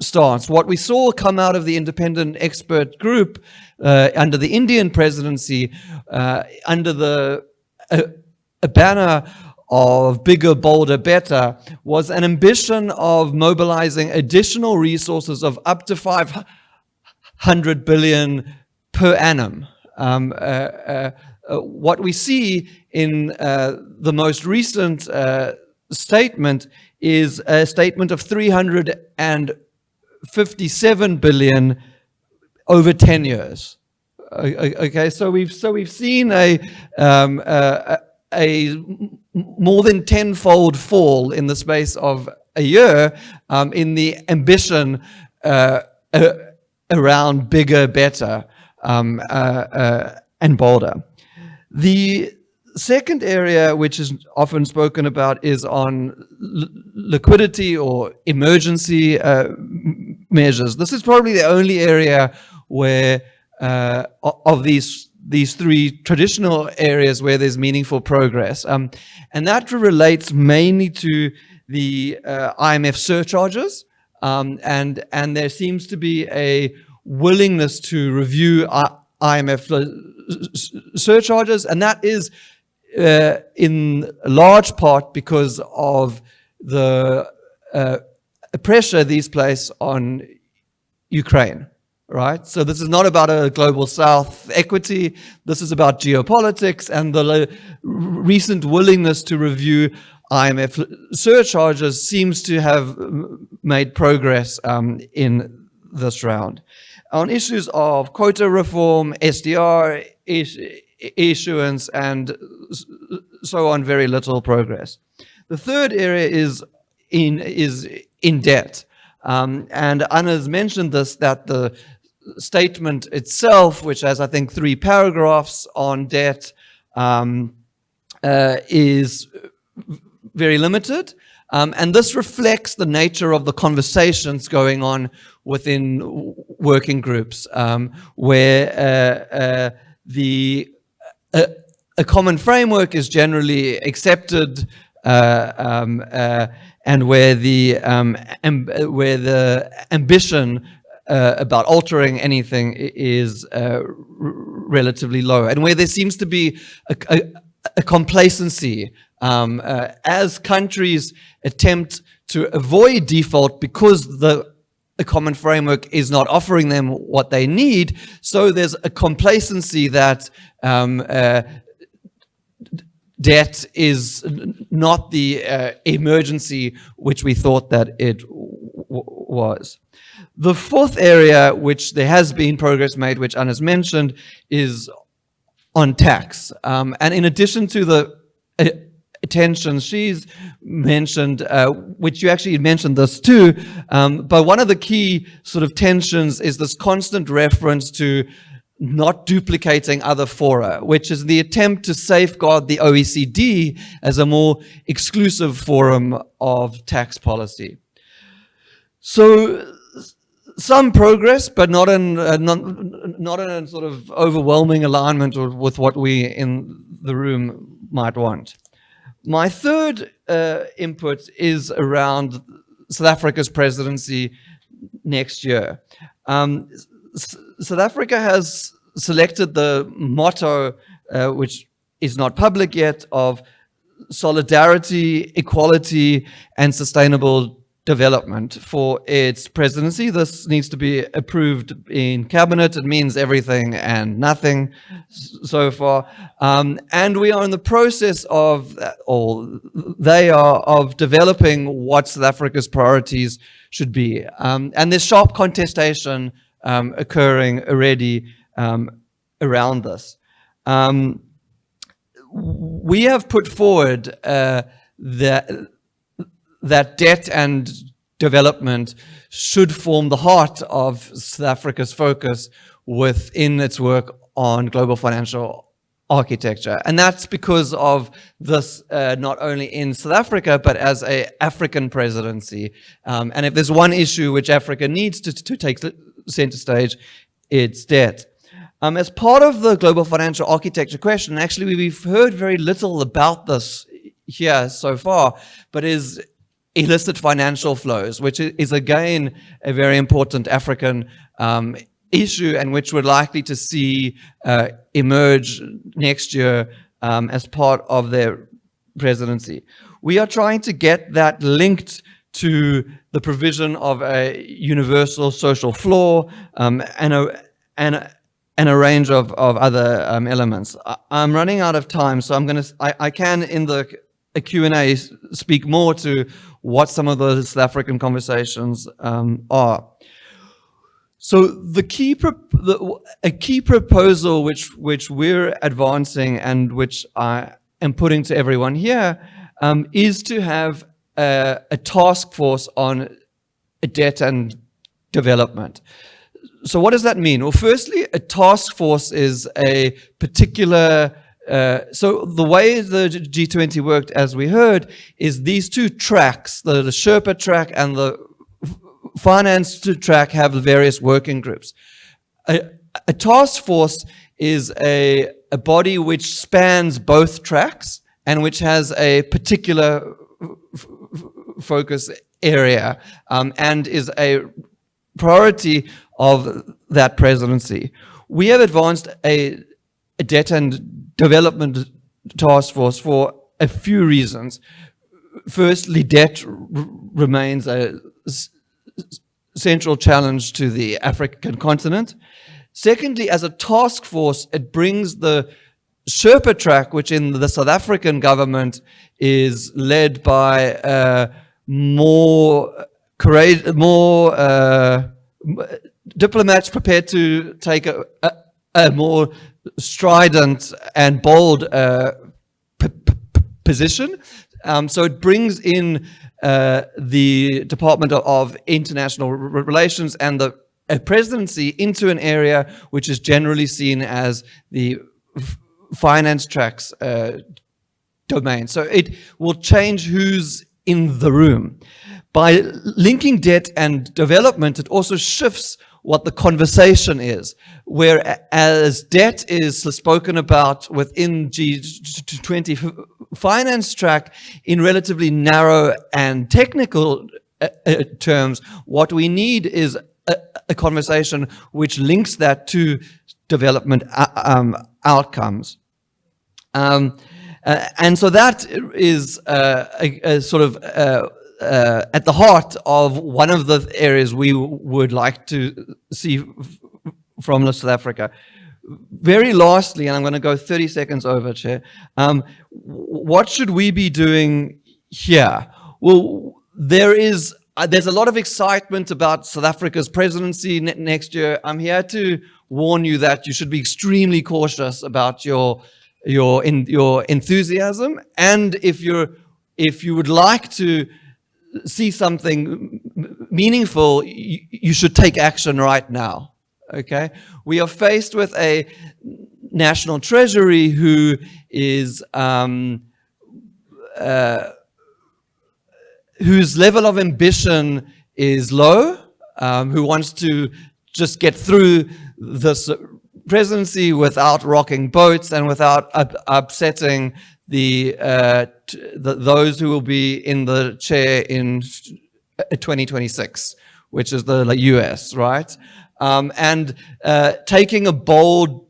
stance. What we saw come out of the independent expert group under the Indian presidency, under the a banner of bigger, bolder, better, was an ambition of mobilizing additional resources of up to 500 billion per annum. What we see in the most recent statement is a statement of 357 billion over 10 years. Okay, so we've seen a more than tenfold fall in the space of a year in the ambition around bigger, better, and bolder. The second area, which is often spoken about, is on liquidity or emergency measures. This is probably the only area where of these 3 traditional areas where there's meaningful progress. And that relates mainly to the IMF surcharges. And there seems to be a willingness to review IMF surcharges. And that is in large part because of the pressure these place on Ukraine. Right? So this is not about a global south equity. This is about geopolitics and the recent willingness to review IMF surcharges seems to have made progress in this round. on issues of quota reform, SDR issuance, and so on, very little progress. The third area is in debt. And Anna's mentioned this, that the statement itself, which has, I think, 3 paragraphs on debt, is very limited. And this reflects the nature of the conversations going on within working groups, where a common framework is generally accepted, and where the ambition about altering anything is relatively low, and where there seems to be a complacency as countries attempt to avoid default because a common framework is not offering them what they need. So there's a complacency that debt is not the emergency which we thought that it was. The fourth area, which there has been progress made, which Anna's mentioned, is on tax. And in addition to the tensions she's mentioned, which you actually mentioned this too, but one of the key sort of tensions is this constant reference to not duplicating other fora, which is the attempt to safeguard the OECD as a more exclusive forum of tax policy. So some progress, but not in a sort of overwhelming alignment with what we in the room might want. My third input is around South Africa's presidency next year. South Africa has selected the motto, which is not public yet, of solidarity, equality, and sustainable development for its presidency. This needs to be approved in cabinet. It means everything and nothing so far. And we are in the process of, or they are, of developing what South Africa's priorities should be. And there's sharp contestation occurring already around this. We have put forward that debt and development should form the heart of South Africa's focus within its work on global financial architecture. And that's because of this, not only in South Africa, but as an African presidency. And if there's one issue which Africa needs to take center stage, it's debt. As part of the global financial architecture question, actually we've heard very little about this here so far, but is illicit financial flows, which is again a very important African issue, and which we're likely to see emerge next year as part of their presidency. We are trying to get that linked to the provision of a universal social floor and a range of other elements. I'm running out of time, so I can in the Q&A speak more to what some of those South African conversations are. So a key proposal which we're advancing and which I am putting to everyone here is to have a task force on debt and development. So what does that mean? Well, firstly, a task force is a particular so the way the G20 worked, as we heard, is these two tracks, the Sherpa track and the finance track, have various working groups. A task force is a body which spans both tracks and which has a particular focus area and is a priority of that presidency. We have advanced a debt and development task force for a few reasons. Firstly, debt remains a central challenge to the African continent. Secondly, as a task force, it brings the Sherpa track, which in the South African government is led by more diplomats prepared to take a more strident and bold position. So it brings in the Department of International Relations and the presidency into an area which is generally seen as the finance tracks domain. So it will change who's in the room. By linking debt and development, it also shifts what the conversation is, whereas debt is spoken about within G20 finance track in relatively narrow and technical terms. What we need is a conversation which links that to development outcomes. And so that is a sort of at the heart of one of the areas we would like to see from South Africa. Very lastly, and I'm going to go 30 seconds over, Chair, what should we be doing here? Well, there's a lot of excitement about South Africa's presidency next year. I'm here to warn you that you should be extremely cautious about your enthusiasm, and if you would like to see something meaningful, you should take action right now. Okay, we are faced with a national treasury who is whose level of ambition is low, who wants to just get through this presidency without rocking boats and without upsetting those who will be in the chair in 2026, which is the US, right? And taking a bold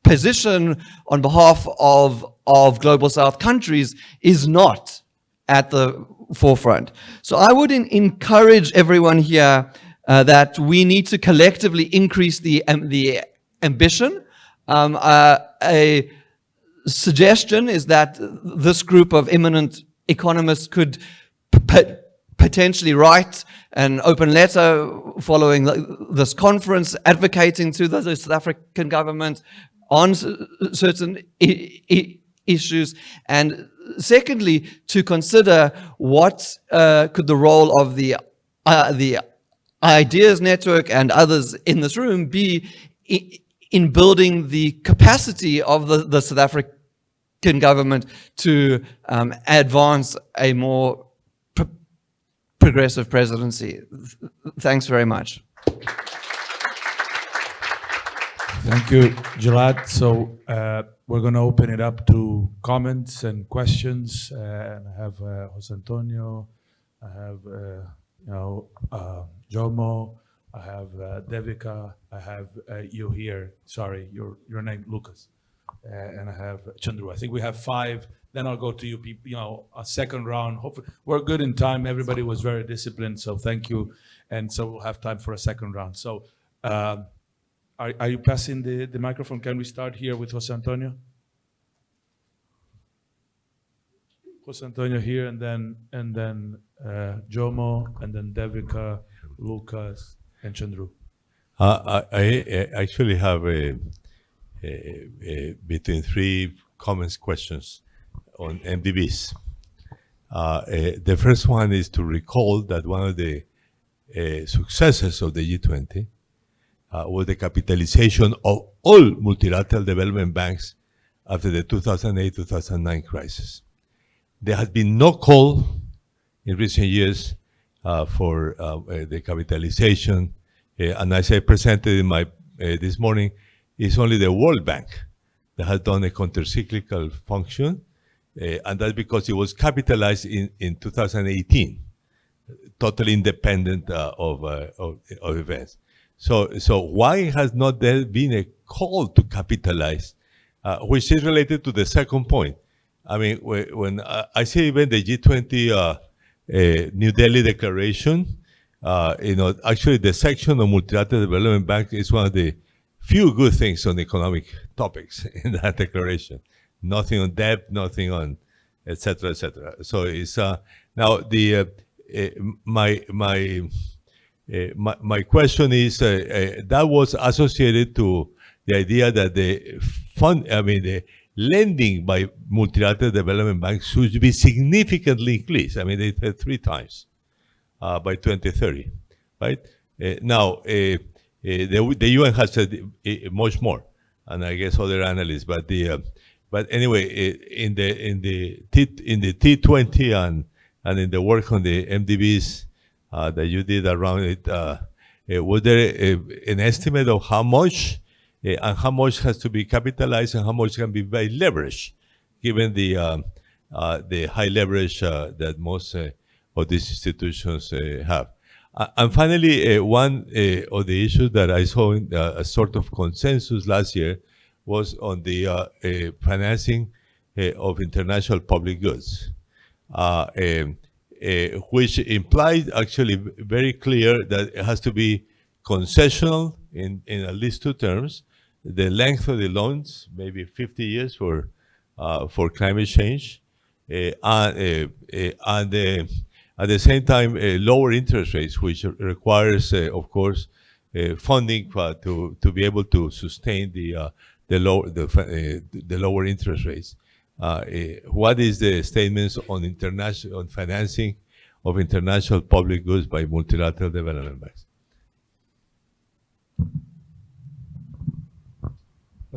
position on behalf of Global South countries is not at the forefront. So I would encourage everyone here that we need to collectively increase the ambition. A suggestion is that this group of eminent economists could potentially write an open letter following this conference advocating to the South African government on certain issues, and secondly, to consider what could the role of the IDEAS network and others in this room be in building the capacity of the South African government to advance a more progressive presidency. Thanks very much. Thank you, Gilad. So we're going to open it up to comments and questions. And I have Jose Antonio, I have Jomo, I have Devika, I have you here. Sorry, your name, Lucas, and I have Chandru. I think we have 5. Then I'll go to you people. A second round. Hopefully, we're good in time. Everybody was very disciplined, so thank you. And so we'll have time for a second round. So. Are you passing the microphone? Can we start here with Jose Antonio? Jose Antonio here, and then Jomo, and then Devika, Lucas, and Chandru. I actually have between 3 comments, questions on MDBs. The first one is to recall that one of the successes of the G20 was the capitalization of all multilateral development banks after the 2008-2009 crisis. There has been no call in recent years for the capitalization, and as I presented in my this morning, it's only the World Bank that has done a countercyclical function, and that's because it was capitalized in 2018, totally independent of events. So why has not there been a call to capitalize, which is related to the second point? I mean, when I say even the G20 New Delhi Declaration, actually the section of multilateral development bank is one of the few good things on economic topics in that declaration. Nothing on debt, nothing on et cetera, et cetera. So it's now the my question is, that was associated to the idea that the the lending by multilateral development banks should be significantly increased. I mean, they said 3 times by 2030, right? The UN has said much more, and I guess other analysts. But anyway, in the T20 and in the work on the MDBs that you did around it, was there an estimate of how much and how much has to be capitalized and how much can be by leverage, given the high leverage that most of these institutions have? And finally, one of the issues that I saw in a sort of consensus last year was on the financing of international public goods, which implied actually very clear that it has to be concessional in at least 2 terms. The length of the loans, maybe 50 years for climate change, and at the same time, lower interest rates, which requires, of course, funding to be able to sustain the lower interest rates. What is the statements on financing of international public goods by multilateral development banks?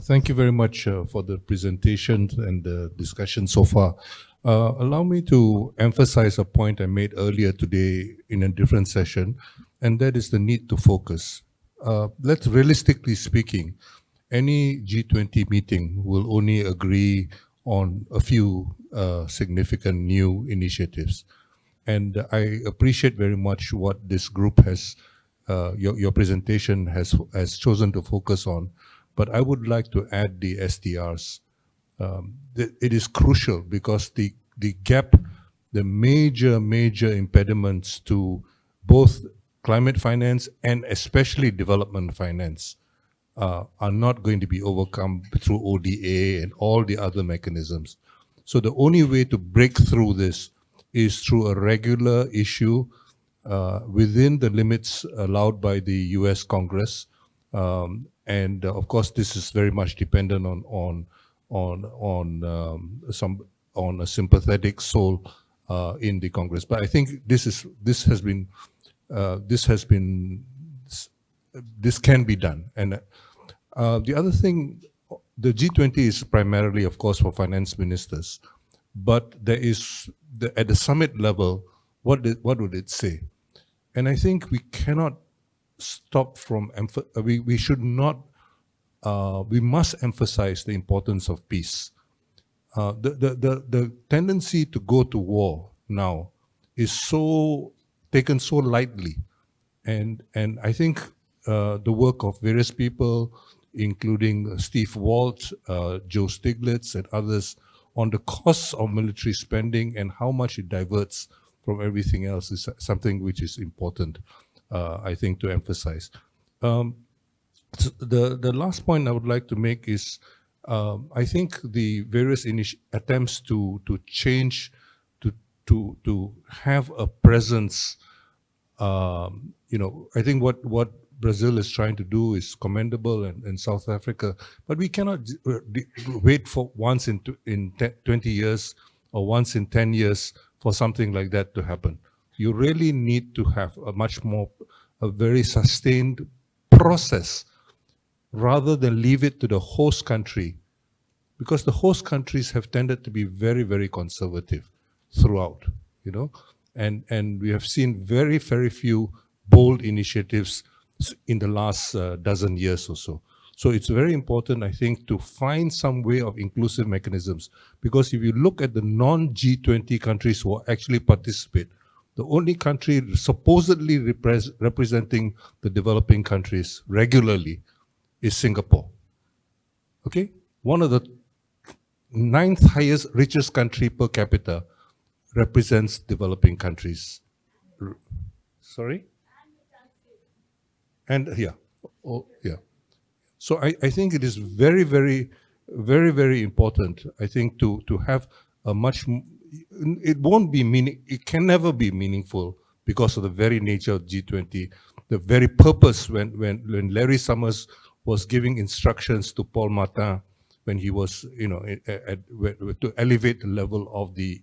Thank you very much for the presentation and the discussion so far. Allow me to emphasize a point I made earlier today in a different session, and that is the need to focus. Let's realistically speaking, any G20 meeting will only agree on a few significant new initiatives. And I appreciate very much what this group has, your presentation has chosen to focus on. But I would like to add the SDRs. It is crucial because the gap, the major impediments to both climate finance and especially development finance are not going to be overcome through ODA and all the other mechanisms. So the only way to break through this is through a regular issue within the limits allowed by the US Congress. And of course, this is very much dependent on a sympathetic soul in the Congress. But I think this can be done. And the other thing, the G20 is primarily, of course, for finance ministers. But there is at the summit level, what would it say? And I think we cannot stop from we should not. We must emphasize the importance of peace. The tendency to go to war now is taken so lightly, and I think the work of various people, including Steve Walt, Joe Stiglitz, and others, on the costs of military spending and how much it diverts from everything else is something which is important, I think, to emphasize. The last point I would like to make is, I think the various attempts to change, to have a presence, I think what Brazil is trying to do is commendable, and South Africa, but we cannot wait for once in 20 years or once in 10 years for something like that to happen. You really need to have a very sustained process rather than leave it to the host country, because the host countries have tended to be very, very conservative throughout, and we have seen very, very few bold initiatives in the last dozen years or so. So it's very important, I think, to find some way of inclusive mechanisms, because if you look at the non-G20 countries who actually participate, the only country supposedly representing the developing countries regularly is Singapore. Okay? One of the 9th highest, richest country per capita represents developing countries. Sorry? And yeah. Oh, yeah. So I think it is very, very, very, very important, I think, to have a much, it can never be meaningful because of the very nature of G20, the very purpose when Larry Summers was giving instructions to Paul Martin when he was, to elevate the level of the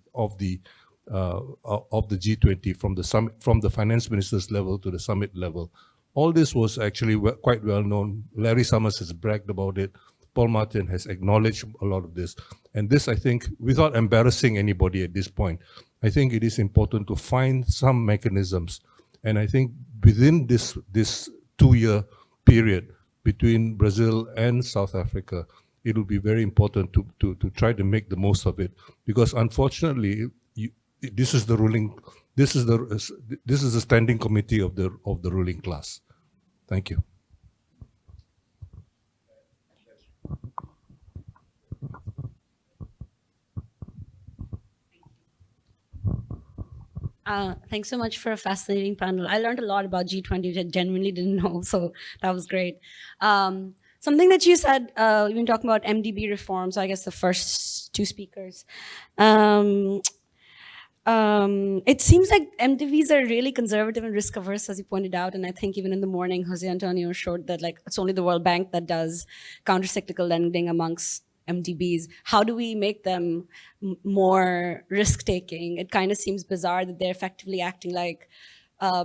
G20 from the summit, from the finance ministers level to the summit level. All this was actually quite well known. Larry Summers has bragged about it. Paul Martin has acknowledged a lot of this. And this, I think, without embarrassing anybody at this point, I think it is important to find some mechanisms. And I think within this 2-year period between Brazil and South Africa, it will be very important to try to make the most of it. Because unfortunately, this is the standing committee of the ruling class. Thank you. Thanks so much for a fascinating panel. I learned a lot about G20, which I genuinely didn't know, so that was great. Something that you said, you've been talking about MDB reform, so I guess the first two speakers. It seems like MDBs are really conservative and risk averse, as you pointed out, and I think even in the morning, Jose Antonio showed that it's only the World Bank that does countercyclical lending amongst MDBs. How do we make them more risk-taking? It kind of seems bizarre that they're effectively acting like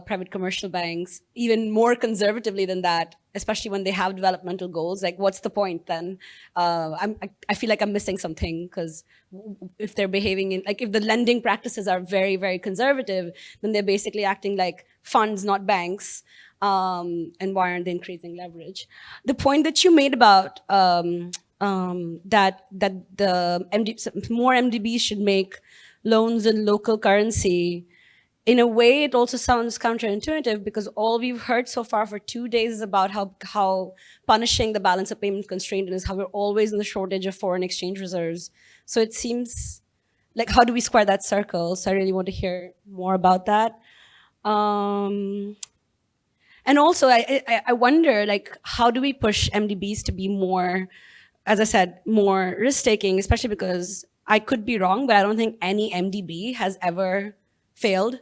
private commercial banks, even more conservatively than that, especially when they have developmental goals. Like, what's the point then? I feel like I'm missing something, because if they're behaving in, if the lending practices are very, very conservative, then they're basically acting like funds, not banks. And why aren't they increasing leverage? The point that you made about that the more MDBs should make loans in local currency, in a way, it also sounds counterintuitive, because all we've heard so far for 2 days is about how punishing the balance of payment constraint is, how we're always in the shortage of foreign exchange reserves. So it seems like, how do we square that circle? So I really want to hear more about that. And also, I wonder, how do we push MDBs to be more, as I said, more risk-taking, especially because I could be wrong, but I don't think any MDB has ever failed.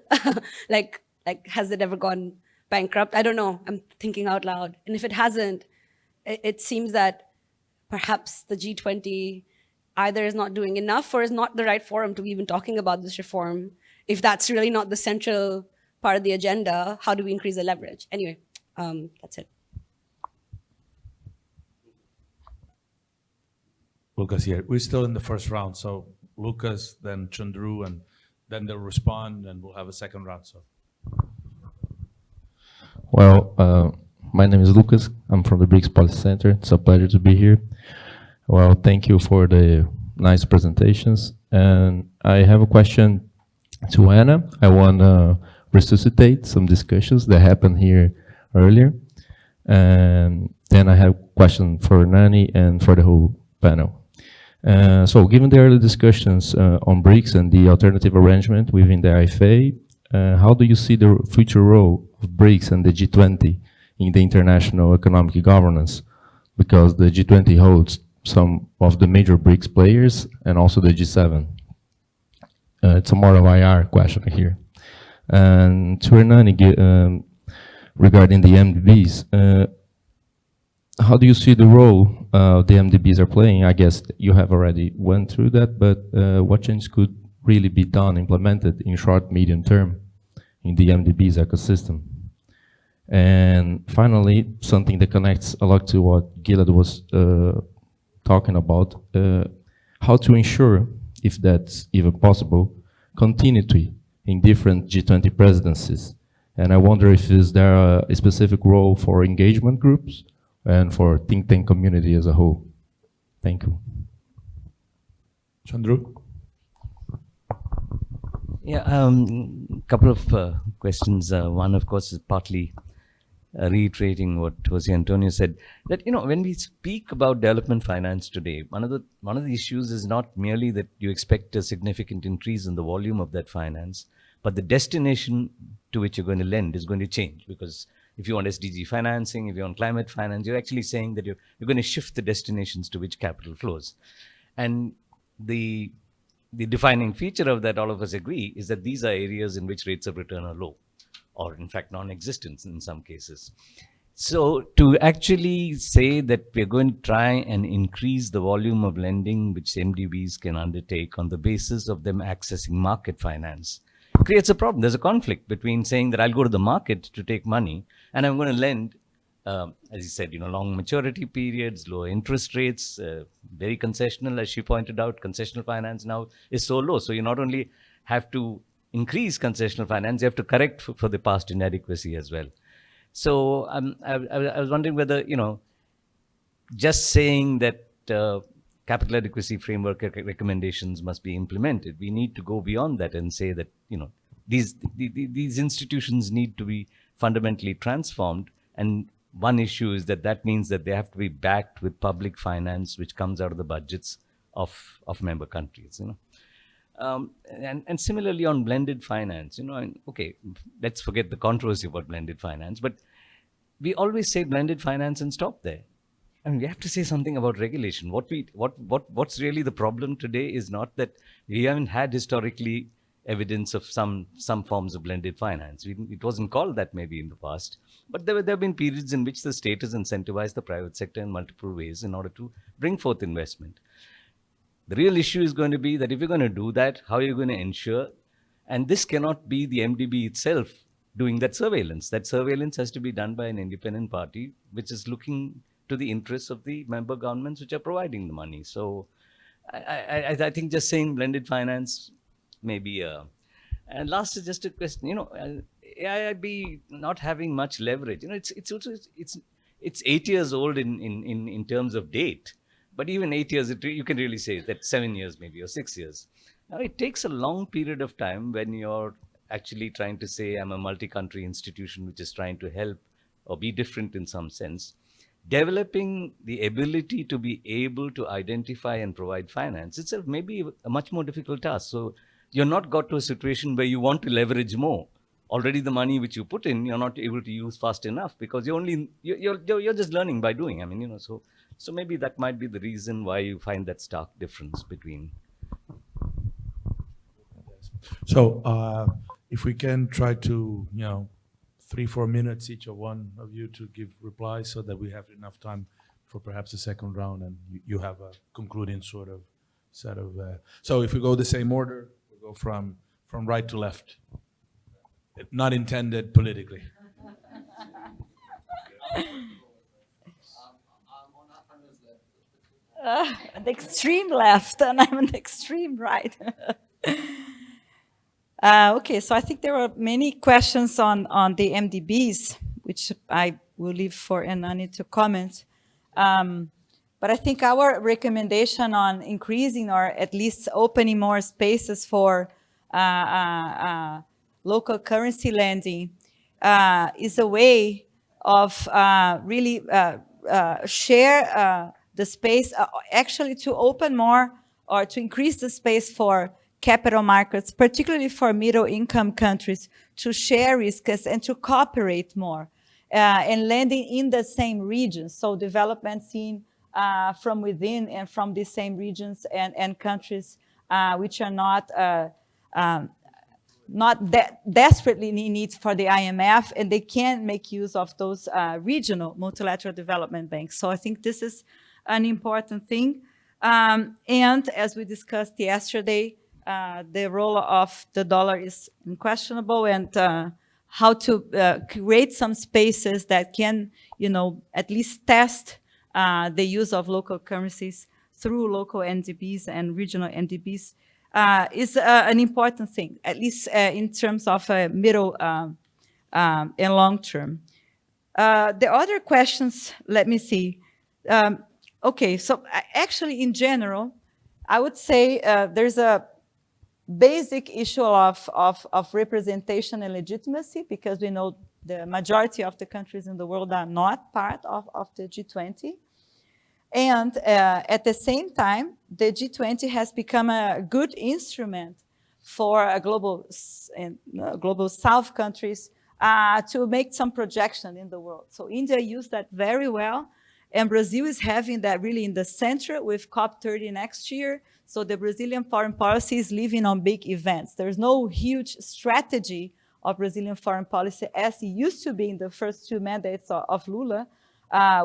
Has it ever gone bankrupt? I don't know. I'm thinking out loud. And if it hasn't, it seems that perhaps the G20 either is not doing enough or is not the right forum to be even talking about this reform. If that's really not the central part of the agenda, how do we increase the leverage? Anyway, that's it. Lucas here. We're still in the first round, so Lucas, then Chandru, and then they'll respond, and we'll have a second round. So, well, my name is Lucas. I'm from the BRICS Policy Center. It's a pleasure to be here. Well, thank you for the nice presentations. And I have a question to Anna. I want to resuscitate some discussions that happened here earlier. And then I have a question for Ernani and for the whole panel. So given the early discussions on BRICS and the alternative arrangement within the IFA, how do you see the future role of BRICS and the G20 in the international economic governance? Because the G20 holds some of the major BRICS players and also the G7. It's a more of IR question here. And to Ernani, regarding the MDBs, how do you see the role the MDBs are playing? I guess you have already went through that, but what changes could really be done, implemented in short, medium term in the MDBs ecosystem? And finally, something that connects a lot to what Gilad was talking about, how to ensure, if that's even possible, continuity in different G20 presidencies. And I wonder if is there a specific role for engagement groups and for think tank community as a whole. Thank you. Chandru? Yeah, couple of questions. One, of course, is partly reiterating what Jose Antonio said, that when we speak about development finance today, one of the issues is not merely that you expect a significant increase in the volume of that finance, but the destination to which you're going to lend is going to change. Because if you want SDG financing, if you want climate finance, you're actually saying that you're going to shift the destinations to which capital flows. And the defining feature of that, all of us agree, is that these are areas in which rates of return are low. or in fact non-existent in some cases. So to actually say that we're going to try and increase the volume of lending which MDBs can undertake on the basis of them accessing market finance creates a problem. There's a conflict between saying that I'll go to the market to take money and I'm going to lend, as you said, long maturity periods, low interest rates, very concessional, as she pointed out. Concessional finance now is so low. So you not only have to increase concessional finance, you have to correct for the past inadequacy as well. So I was wondering whether, just saying that capital adequacy framework recommendations must be implemented, we need to go beyond that and say that, these institutions need to be fundamentally transformed. And one issue is that means that they have to be backed with public finance, which comes out of the budgets of member countries, And similarly on blended finance, okay, let's forget the controversy about blended finance, but we always say blended finance and stop there. I mean, we have to say something about regulation. What's really the problem today is not that we haven't had historically evidence of some forms of blended finance. It wasn't called that maybe in the past, but there have been periods in which the state has incentivized the private sector in multiple ways in order to bring forth investment. The real issue is going to be that if you're going to do that, how are you going to ensure? And this cannot be the MDB itself doing that surveillance. That surveillance has to be done by an independent party, which is looking to the interests of the member governments which are providing the money. So I think just saying blended finance maybe. And last is just a question, AIIB not having much leverage. It's 8 years old in terms of date. But even 8 years, you can really say that 7 years maybe, or 6 years. Now, it takes a long period of time when you're actually trying to say, I'm a multi-country institution which is trying to help or be different in some sense. Developing the ability to be able to identify and provide finance itself may be a much more difficult task. So you're not got to a situation where you want to leverage more. Already the money which you put in, you're not able to use fast enough because you're just learning by doing. I mean, so maybe that might be the reason why you find that stark difference between. So if we can try to, 3-4 minutes each of one of you to give replies so that we have enough time for perhaps a second round and you have a concluding sort of set of. So if we go the same order, we'll go from right to left. Not intended politically. The extreme left, and I'm on the extreme right. Okay, so I think there are many questions on the MDBs, which I will leave for Ernani to comment. But I think our recommendation on increasing or at least opening more spaces for local currency lending is a way of really share the space, actually to open more or to increase the space for capital markets, particularly for middle-income countries, to share risks and to cooperate more and lending in the same regions. So development seen from within and from the same regions and countries which are not desperately in need for the IMF, and they can make use of those regional multilateral development banks. So I think this is an important thing. And as we discussed yesterday, the role of the dollar is unquestionable, and how to create some spaces that can, at least test the use of local currencies through local NDBs and regional NDBs is an important thing, at least in terms of middle and long term. The other questions, let me see. Okay, so actually in general, I would say there's a basic issue of representation and legitimacy, because we know the majority of the countries in the world are not part of the G20. And at the same time, the G20 has become a good instrument for a global South countries to make some projection in the world. So India used that very well, and Brazil is having that really in the center with COP30 next year. So the Brazilian foreign policy is living on big events. There's no huge strategy of Brazilian foreign policy as it used to be in the first 2 mandates of Lula.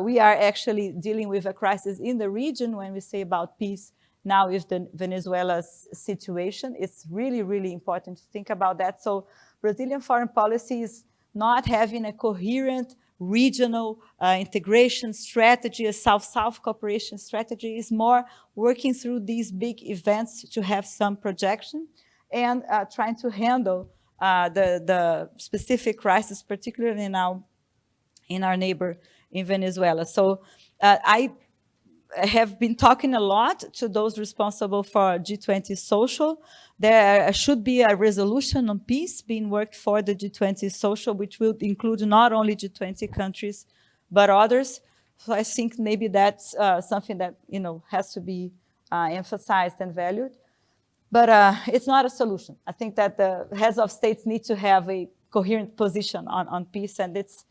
We are actually dealing with a crisis in the region when we say about peace now with the Venezuela's situation. It's really, really important to think about that. So Brazilian foreign policy is not having a coherent regional integration strategy, a South-South cooperation strategy. Is more working through these big events to have some projection and trying to handle the specific crisis, particularly now in our neighbor in Venezuela. So I have been talking a lot to those responsible for G20 social. There should be a resolution on peace being worked for the G20 social, which will include not only G20 countries, but others. So I think maybe that's something that has to be emphasized and valued. But it's not a solution. I think that the heads of states need to have a coherent position on peace, and it's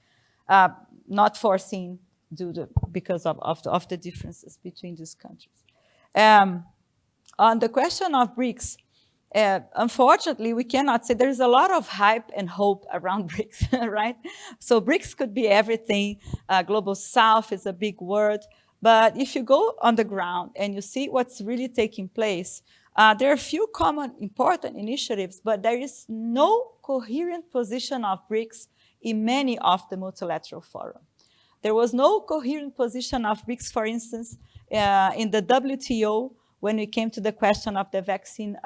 not foreseen because of the differences between these countries. On the question of BRICS, unfortunately, we cannot say there's a lot of hype and hope around BRICS, right? So BRICS could be everything. Global South is a big word. But if you go on the ground and you see what's really taking place, there are a few common important initiatives, but there is no coherent position of BRICS in many of the multilateral fora. There was no coherent position of BRICS, for instance, in the WTO when it came to the question of the vaccine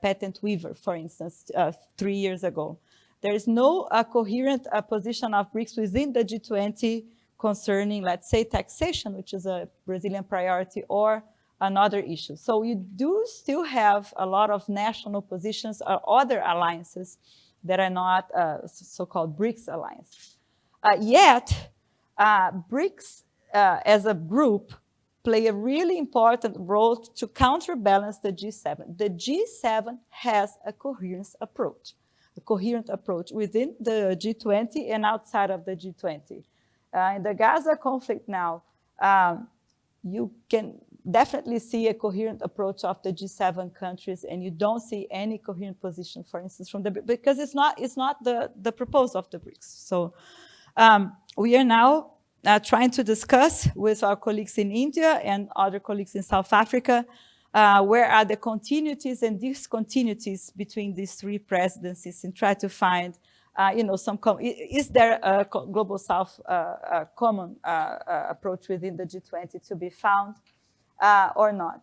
patent waiver, for instance, 3 years ago. There is no coherent position of BRICS within the G20 concerning, let's say, taxation, which is a Brazilian priority, or another issue. So you do still have a lot of national positions or other alliances that are not so-called BRICS alliances. Yet, BRICS as a group play a really important role to counterbalance the G7. The G7 has a coherent approach within the G20 and outside of the G20. In the Gaza conflict now, you can definitely see a coherent approach of the G7 countries, and you don't see any coherent position, for instance, from because it's not the proposal of the BRICS. So we are now trying to discuss with our colleagues in India and other colleagues in South Africa, where are the continuities and discontinuities between these 3 presidencies, and try to find, is there a Global South common approach within the G20 to be found or not?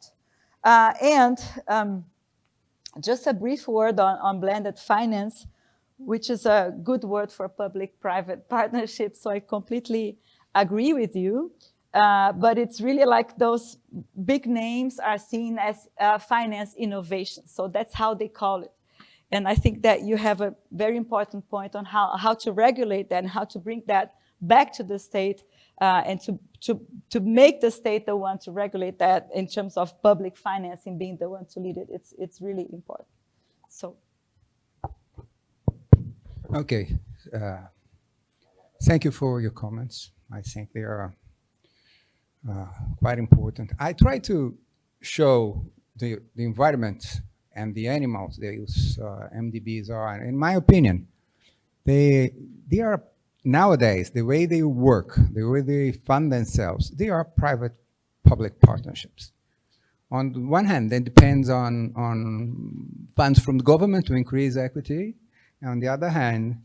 Just a brief word on blended finance, which is a good word for public-private partnerships. So I completely agree with you. But it's really like those big names are seen as finance innovation. So that's how they call it. And I think that you have a very important point on how to regulate that and how to bring that back to the state and to make the state the one to regulate that in terms of public financing being the one to lead it. It's really important. So. Okay. Thank you for your comments. I think they are quite important. I try to show the environment and the animals these MDBs are. In my opinion, they are nowadays, the way they work, the way they fund themselves, they are private-public partnerships. On the one hand, it depends on funds from the government to increase equity. On the other hand,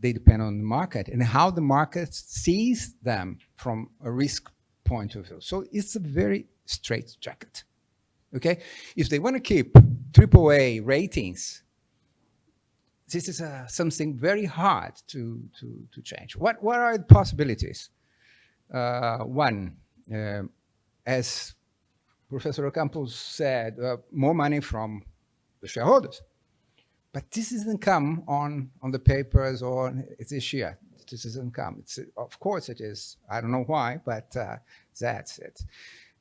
they depend on the market and how the market sees them from a risk point of view. So it's a very straight jacket. Okay, if they want to keep AAA ratings, this is something very hard to change. What are the possibilities? One, as Professor Ocampo said, more money from the shareholders. But this doesn't come on the papers or it's this year. This doesn't come. Of course it is. I don't know why, but that's it.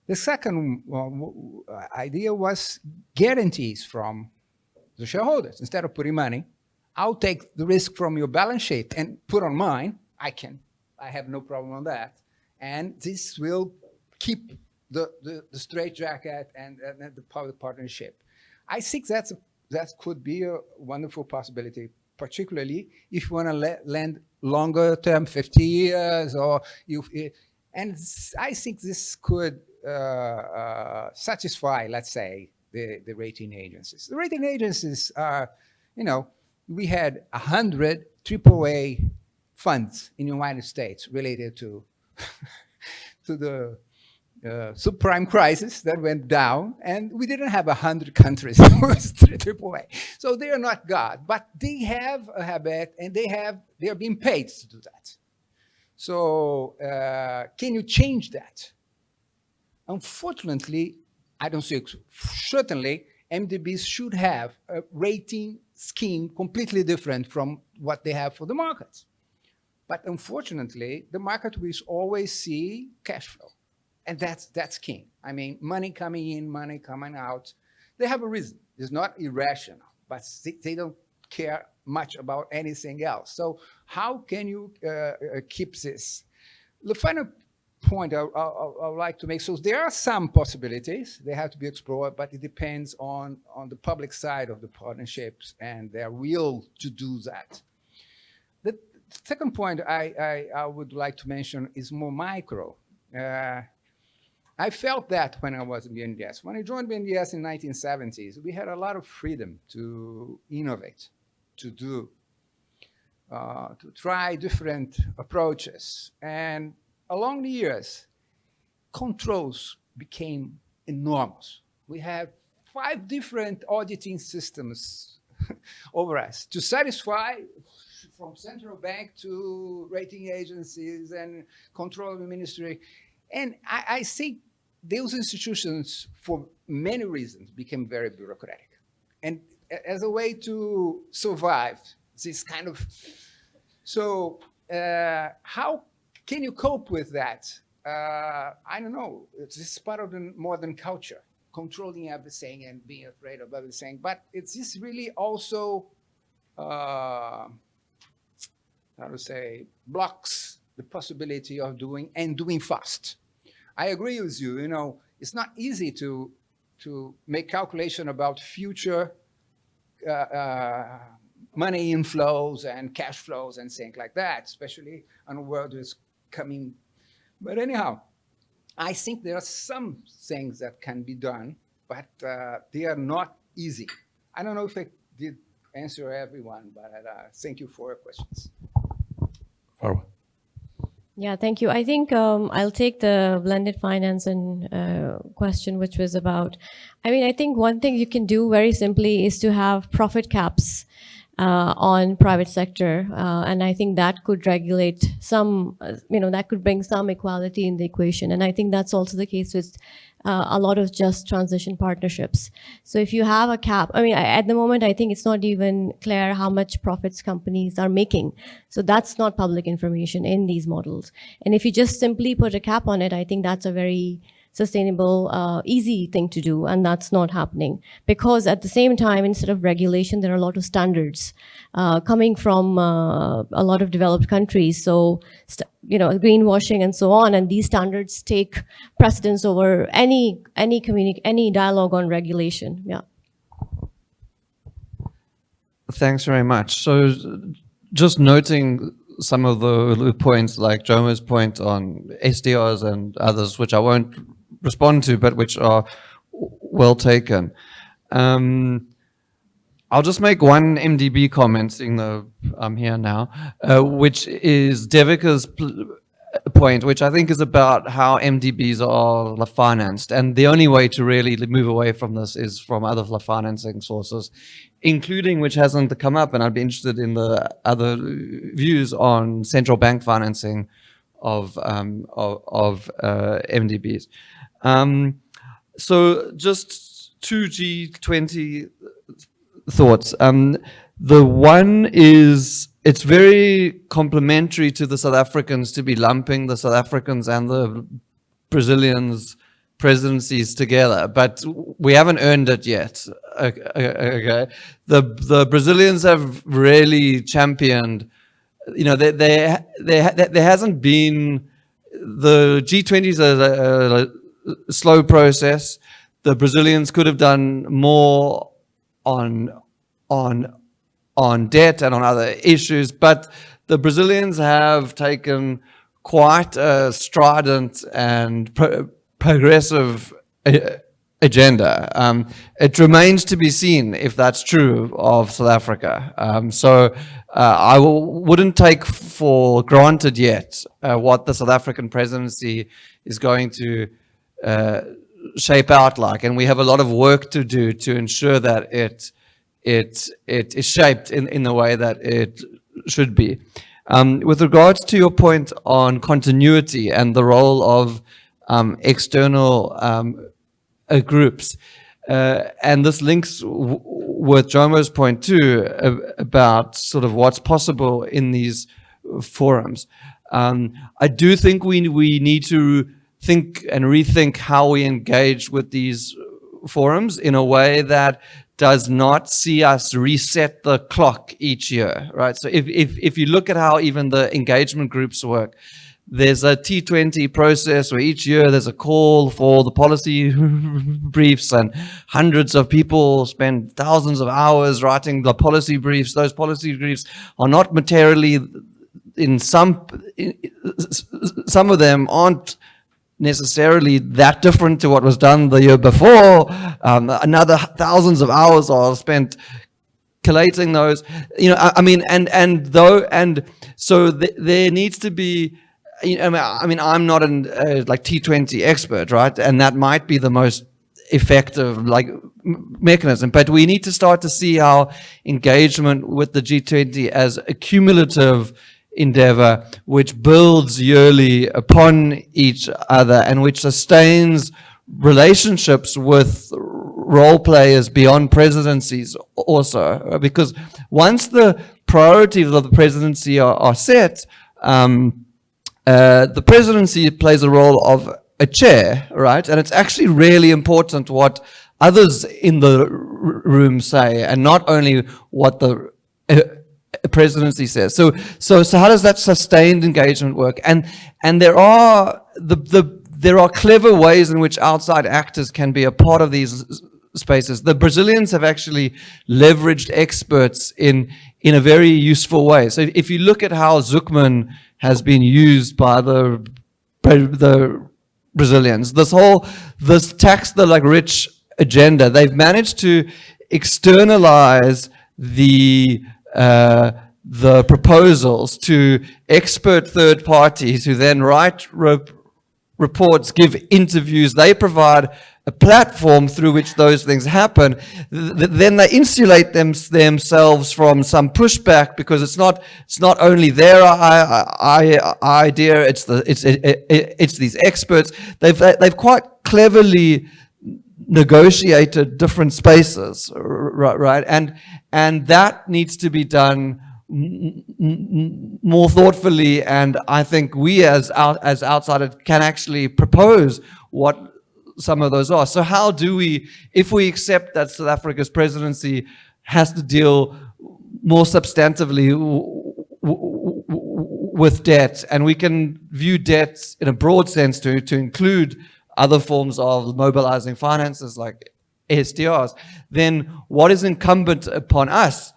The second idea was guarantees from the shareholders. Instead of putting money, I'll take the risk from your balance sheet and put on mine. I have no problem on that. And this will keep the straitjacket and the public partnership. I think that could be a wonderful possibility particularly if you want to lend longer term, 50 years, or I think this could satisfy, let's say, the rating agencies. The rating agencies are, we had 100 AAA funds in the United States related to to the subprime crisis that went down, and we didn't have 100 countries with AAA. So they are not God, but they have a habit, and they are being paid to do that. So can you change that? Unfortunately, I don't think so. Certainly, MDBs should have a rating scheme completely different from what they have for the markets. But unfortunately, the market will always see cash flow. And that's king. I mean, money coming in, money coming out. They have a reason. It's not irrational, but they don't care much about anything else. So how can you keep this? The final point I would like to make, so there are some possibilities. They have to be explored, but it depends on the public side of the partnerships and their will to do that. The second point I would like to mention is more micro. I felt that when I was in BNDES. When I joined BNDES in 1970s, we had a lot of freedom to innovate, to do, to try different approaches. And along the years, controls became enormous. We had 5 different auditing systems over us to satisfy, from central bank to rating agencies and control of the ministry. And I think those institutions, for many reasons, became very bureaucratic. And as a way to survive this kind of... So how can you cope with that? I don't know. This is part of the modern culture, controlling everything and being afraid of everything. But it's just really also, how to say, blocks the possibility of doing fast. I agree with you. It's not easy to make calculation about future money inflows and cash flows and things like that, especially on a world that's coming. But anyhow, I think there are some things that can be done, but they are not easy. I don't know if I did answer everyone, but thank you for your questions. Farwa. Yeah, thank you. I think I'll take the blended finance and question, which was about, I think one thing you can do very simply is to have profit caps on private sector. And I think that could regulate some, that could bring some equality in the equation. And I think that's also the case with a lot of just transition partnerships. So if you have a cap, at the moment, I think it's not even clear how much profits companies are making. So that's not public information in these models. And if you just simply put a cap on it, I think that's a very sustainable, easy thing to do, and that's not happening. Because at the same time, instead of regulation, there are a lot of standards coming from a lot of developed countries. So, greenwashing and so on, and these standards take precedence over any dialogue on regulation. Yeah. Thanks very much. So, just noting some of the points, like Joma's point on SDRs and others, which I won't respond to, but which are well taken. I'll just make one MDB comment, seeing though I'm here now, which is Devika's point, which I think is about how MDBs are financed. And the only way to really move away from this is from other financing sources, including, which hasn't come up, and I'd be interested in the other views on central bank financing of MDBs. So just 2 G20 thoughts. The one is, it's very complementary to the South Africans to be lumping the South Africans and the Brazilians presidencies together, but we haven't earned it yet. Okay, the Brazilians have really championed. There hasn't been, the G20s are a slow process. The Brazilians could have done more on on debt and on other issues, but the Brazilians have taken quite a strident and progressive agenda. It remains to be seen if that's true of South Africa. I wouldn't take for granted yet what the South African presidency is going to shape out like, and we have a lot of work to do to ensure that it is shaped in the way that it should be. With regards to your point on continuity and the role of external groups, and this links with Jomo's point too about sort of what's possible in these forums. I do think we need to think and rethink how we engage with these forums in a way that does not see us reset the clock each year, right? So if you look at how even the engagement groups work, there's a T20 process where each year there's a call for the policy briefs, and hundreds of people spend thousands of hours writing the policy briefs. Those policy briefs are not materially, some of them aren't necessarily that different to what was done the year before. Another thousands of hours are spent collating those. So there needs to be. I'm not an like T20 expert, right? And that might be the most effective mechanism, but we need to start to see how engagement with the G20 as a cumulative endeavor, which builds yearly upon each other and which sustains relationships with role players beyond presidencies also. Because once the priorities of the presidency are set, the presidency plays a role of a chair, right? And it's actually really important what others in the room say, and not only what the presidency says. So how does that sustained engagement work? And there are clever ways in which outside actors can be a part of these spaces. The Brazilians have actually leveraged experts in a very useful way. So if you look at how Zuckman has been used by the Brazilians, this tax the rich agenda, they've managed to externalize the proposals to expert third parties who then write reports, give interviews. They provide a platform through which those things happen. Then they insulate themselves from some pushback, because it's not only their idea. It's these experts. They've quite cleverly negotiated different spaces, right? And that needs to be done more thoughtfully. And I think we as outsiders can actually propose what some of those are. So how do we, if we accept that South Africa's presidency has to deal more substantively with debt, and we can view debt in a broad sense to include other forms of mobilizing finances like SDRs, then what is incumbent upon us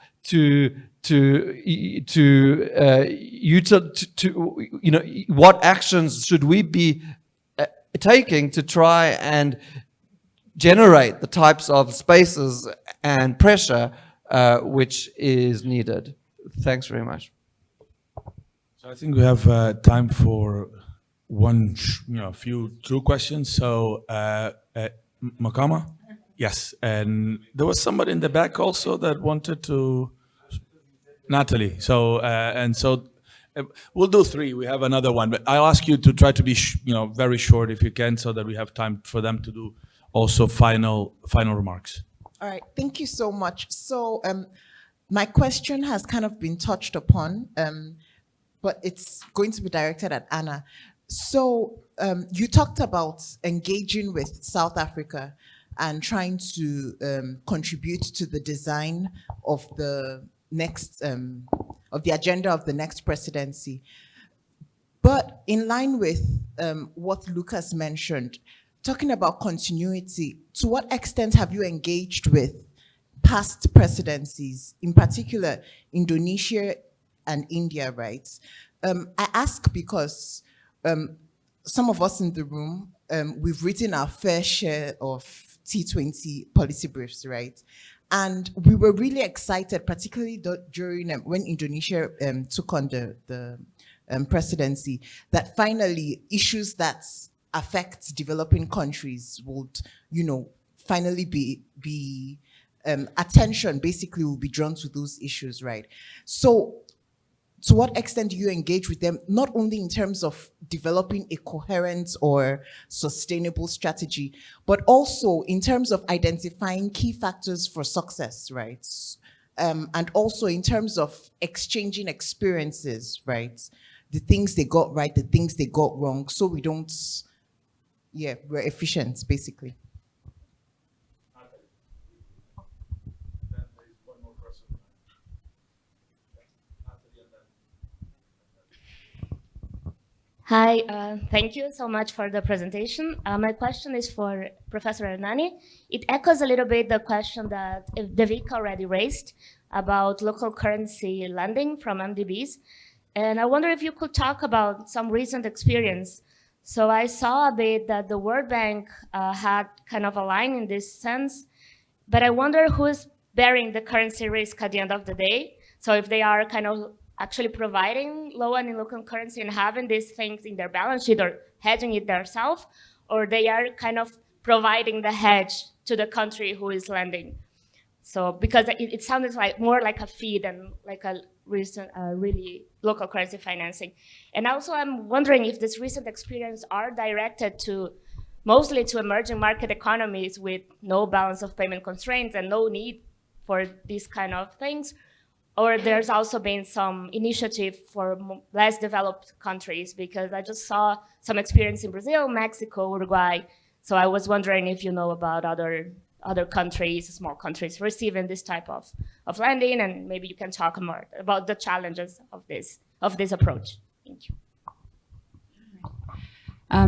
what actions should we be taking to try and generate the types of spaces and pressure which is needed? Thanks very much. So I think we have time for few true questions. So Makama? Yes, and there was somebody in the back also that wanted to, Natalie. So we'll do three. We have another one, but I'll ask you to try to be very short if you can, so that we have time for them to do also final remarks. All right, thank you so much. So my question has kind of been touched upon, but it's going to be directed at Anna. So you talked about engaging with South Africa and trying to contribute to the design of the next, of the agenda of the next presidency. But in line with what Lucas mentioned, talking about continuity, to what extent have you engaged with past presidencies, in particular Indonesia and India, right? I ask because some of us in the room, we've written our fair share of T20 policy briefs, right? And we were really excited, particularly during when Indonesia took on the presidency, that finally issues that affect developing countries would, finally be attention basically will be drawn to those issues, right? So to what extent do you engage with them, not only in terms of developing a coherent or sustainable strategy, but also in terms of identifying key factors for success, right? And also in terms of exchanging experiences, right? The things they got right, the things they got wrong, so we don't, we're efficient, basically. Hi, thank you so much for the presentation. My question is for Professor Ernani. It echoes a little bit the question that Devika already raised about local currency lending from MDBs. And I wonder if you could talk about some recent experience. So I saw a bit that the World Bank had kind of a line in this sense, but I wonder who is bearing the currency risk at the end of the day. So if they are kind of actually providing low and in local currency and having these things in their balance sheet or hedging it themselves, or they are kind of providing the hedge to the country who is lending. So because it sounded like more like a fee than like a recent, really local currency financing. And also I'm wondering if this recent experience are directed to mostly to emerging market economies with no balance of payment constraints and no need for these kind of things, or there's also been some initiative for less developed countries, because I just saw some experience in Brazil, Mexico, Uruguay. So I was wondering if you know about other countries, small countries receiving this type of lending, and maybe you can talk more about the challenges of this approach. Thank you.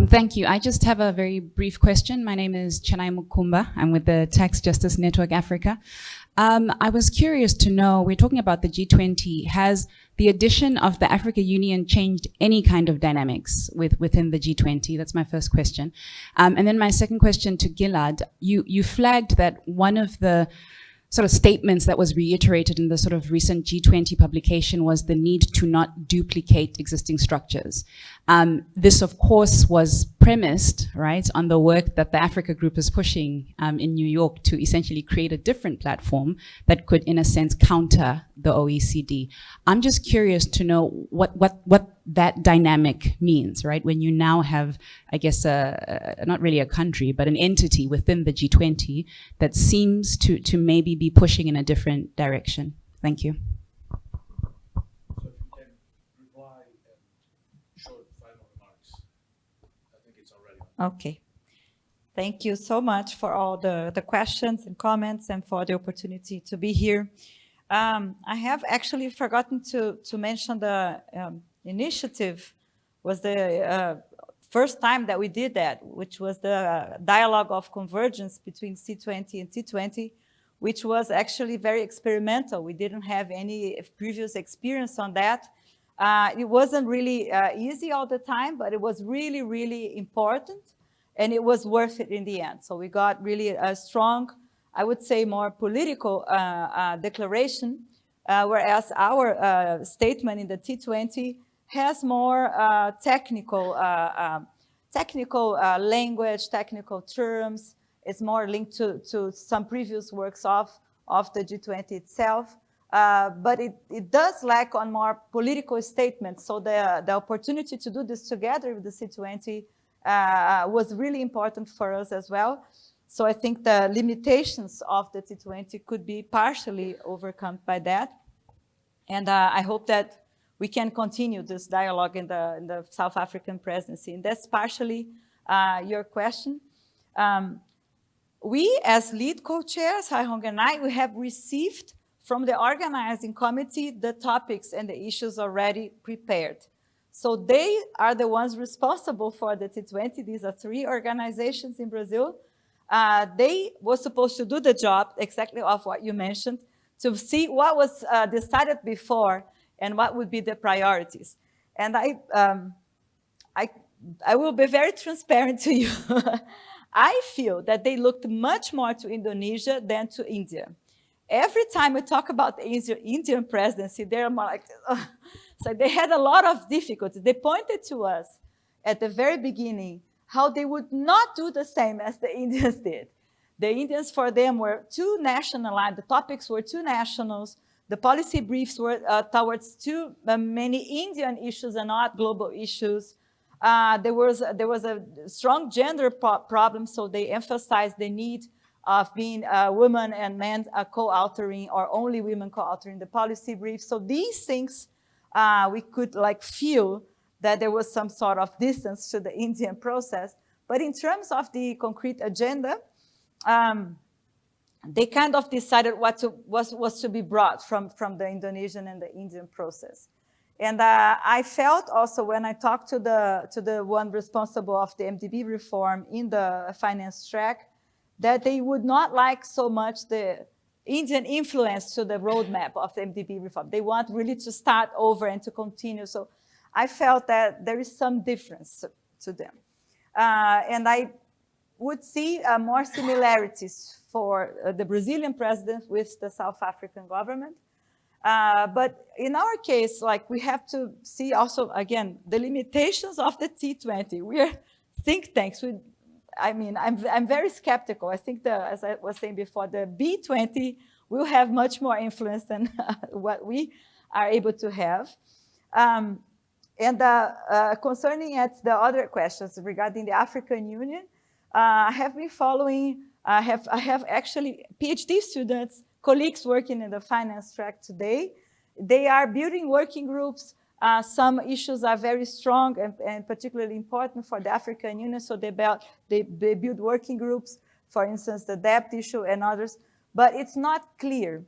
Thank you. I just have a very brief question. My name is Chennai Mukumba. I'm with the Tax Justice Network Africa. I was curious to know, we're talking about the G20. Has the addition of the Africa Union changed any kind of dynamics within the G20? That's my first question. And then my second question to Gilad, you flagged that one of the sort of statements that was reiterated in the sort of recent G20 publication was the need to not duplicate existing structures. This, of course, was premised, right, on the work that the Africa Group is pushing in New York to essentially create a different platform that could, in a sense, counter the OECD. I'm just curious to know what that dynamic means, right? When you now have, I guess, not really a country, but an entity within the G20 that seems to maybe be pushing in a different direction. Thank you. So if you can reply and short final remarks, I think it's already on. Okay. Thank you so much for all the questions and comments and for the opportunity to be here. I have actually forgotten to mention the initiative was the first time that we did that, which was the dialogue of convergence between C20 and T20, which was actually very experimental. We didn't have any previous experience on that. It wasn't really easy all the time, but it was really, really important, and it was worth it in the end. So we got really a strong, I would say, more political declaration, whereas our statement in the T20 has more technical language, technical terms. It's more linked to some previous works of the G20 itself. But it does lack on more political statements. So the opportunity to do this together with the C20 was really important for us as well. So I think the limitations of the T20 could be partially overcome by that. And I hope that we can continue this dialogue in the South African presidency. And that's partially your question. We, as lead co-chairs, Haihong and I, we have received from the organizing committee the topics and the issues already prepared. So they are the ones responsible for the T20. These are 3 organizations in Brazil. They were supposed to do the job exactly of what you mentioned, to see what was decided before and what would be the priorities. And I will be very transparent to you. I feel that they looked much more to Indonesia than to India. Every time we talk about the Indian presidency, they're more like, ugh. So they had a lot of difficulties. They pointed to us at the very beginning how they would not do the same as the Indians did. The Indians, for them, were too nationalized. The topics were too nationals. The policy briefs were towards too many Indian issues and not global issues. There was a strong gender problem, so they emphasized the need of being women and men co-authoring, or only women co-authoring the policy brief. So these things, we could like feel that there was some sort of distance to the Indian process. But in terms of the concrete agenda, they kind of decided what was to be brought from the Indonesian and the Indian process. And I felt also when I talked to the one responsible of the MDB reform in the finance track, that they would not like so much the Indian influence to the roadmap of the MDB reform. They want really to start over and to continue. So I felt that there is some difference to them. And I would see more similarities for the Brazilian president with the South African government. But in our case, like, we have to see also, again, the limitations of the T20. We are think tanks. I'm very skeptical. I think, as I was saying before, the B20 will have much more influence than what we are able to have. Concerning the other questions regarding the African Union, I have been following, I have actually PhD students, colleagues working in the finance track today. They are building working groups. Some issues are very strong and particularly important for the African Union, so they build working groups, for instance, the debt issue and others. But it's not clear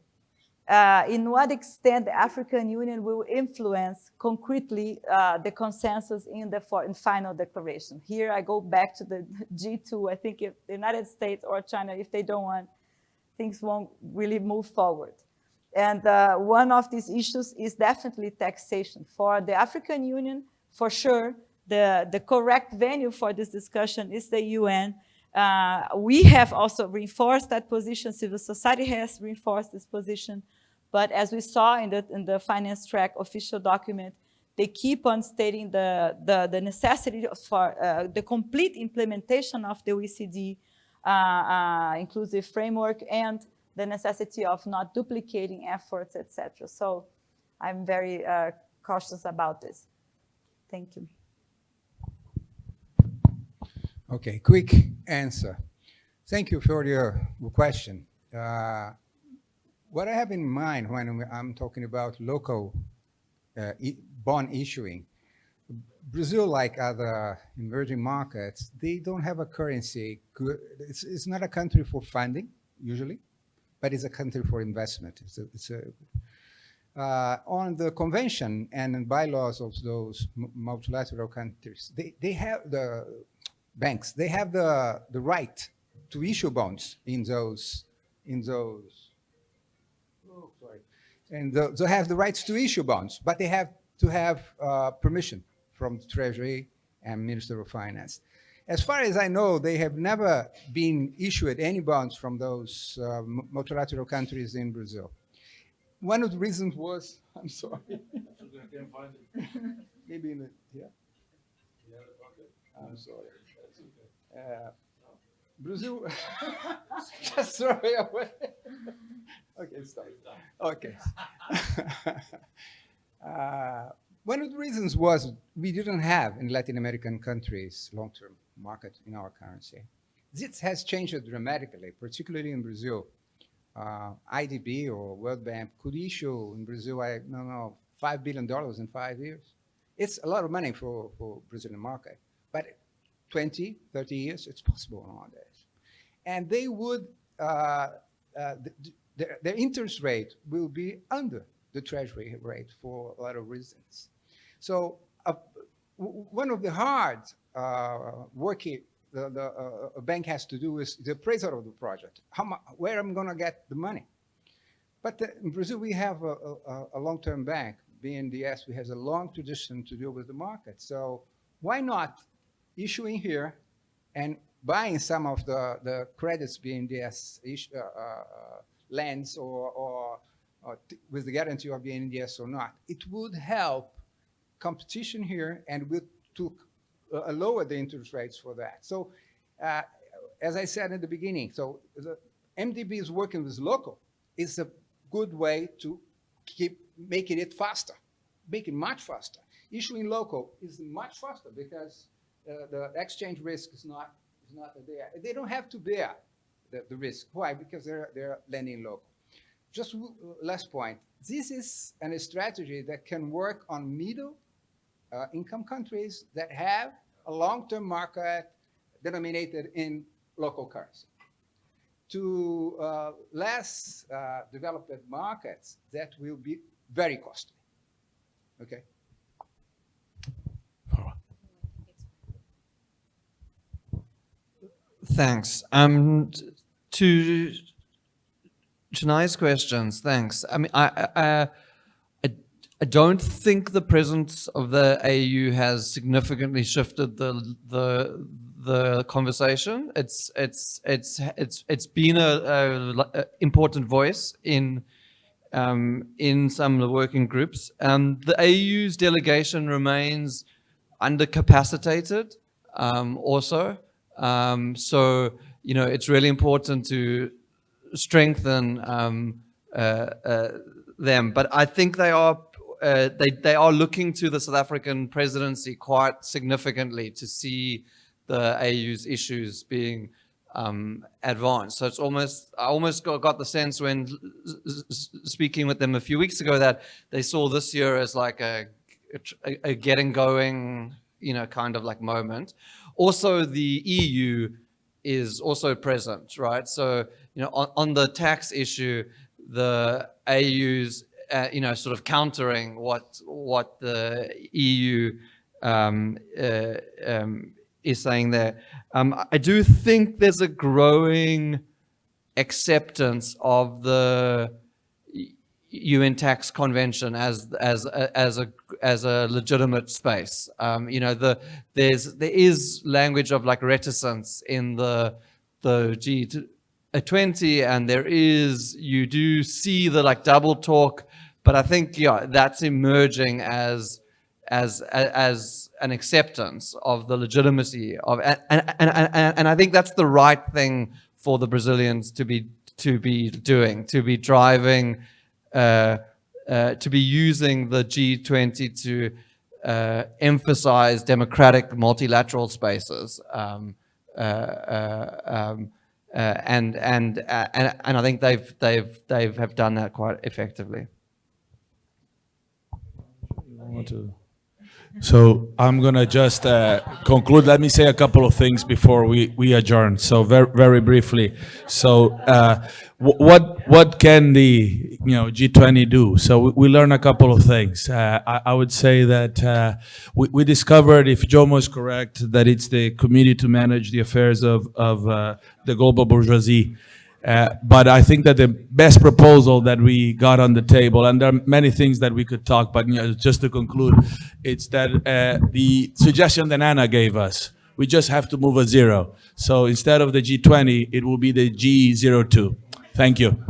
in what extent the African Union will influence concretely the consensus in the final declaration. Here I go back to the G2. I think if the United States or China, if they don't want, things won't really move forward. And one of these issues is definitely taxation. For the African Union, for sure, the correct venue for this discussion is the UN. We have also reinforced that position. Civil society has reinforced this position. But as we saw in the finance track official document, they keep on stating the necessity for the complete implementation of the OECD inclusive framework and the necessity of not duplicating efforts, etc. So I'm very cautious about this. Thank you. Okay, quick answer. Thank you for your question. What I have in mind when I'm talking about local bond issuing, Brazil, like other emerging markets, they don't have a currency. It's not a country for funding, usually, but it's a country for investment. On the convention and bylaws of those multilateral countries, they have the banks, they have the right to issue bonds in those, and they have the rights to issue bonds, but they have to have permission from the Treasury and Minister of Finance. As far as I know, they have never been issued any bonds from those multilateral countries in Brazil. One of the reasons was, I'm sorry. Maybe in the, yeah. I'm sorry. Brazil, just throw it away. Okay, stop. Okay. One of the reasons was we didn't have in Latin American countries long-term market in our currency. This has changed dramatically, particularly in Brazil. IDB or World Bank could issue in Brazil, I don't know, $5 billion in 5 years. It's a lot of money for Brazilian market, but 20, 30 years, it's possible nowadays. And they would, their interest rate will be under the Treasury rate for a lot of reasons. So one of the hard working a bank has to do is the appraisal of the project. Where I'm going to get the money? But in Brazil, we have a long-term bank, BNDES, which has a long tradition to deal with the market. So why not issuing here and buying some of the credits BNDES lends or with the guarantee of BNDES or not? It would help competition here and would lower the interest rates for that. So as I said in the beginning, so the MDB is working with local. It's a good way to keep making it faster, make it much faster. Issuing local is much faster because the exchange risk is not there. They don't have to bear the risk. Why? Because they're lending local. Just last point. This is a strategy that can work on middle income countries that have a long-term market denominated in local currency. To less developed markets, that will be very costly. Okay. Thanks. To Chennai's questions, thanks. I mean, I don't think the presence of the AU has significantly shifted the conversation. It's been a important voice in some of the working groups. The AU's delegation remains undercapacitated also. So, you know, it's really important to strengthen them. But I think they are looking to the South African presidency quite significantly to see the AU's issues being advanced. So it's I almost got the sense when speaking with them a few weeks ago that they saw this year as like a getting going, you know, kind of like moment. Also, the EU is also present, right? So, you know, on the tax issue, the AU's, you know, sort of countering what the EU is saying there. I do think there's a growing acceptance of the UN Tax Convention as a legitimate space. You know, there is language of like reticence in the G20, and you do see the like double talk, but I think that's emerging as an acceptance of the legitimacy of, and I think that's the right thing for the Brazilians to be doing, to be driving. To be using the G20 to emphasize democratic multilateral spaces, and I think they have done that quite effectively. So I'm gonna just conclude. Let me say a couple of things before we adjourn. So very briefly. So what can the G20 do? So we learned a couple of things. I would say that we discovered, if Jomo is correct, that it's the committee to manage the affairs of the global bourgeoisie. But I think that the best proposal that we got on the table, and there are many things that we could talk, but just to conclude, it's that the suggestion that Anna gave us, we just have to move a zero. So instead of the G20, it will be the G02. Thank you.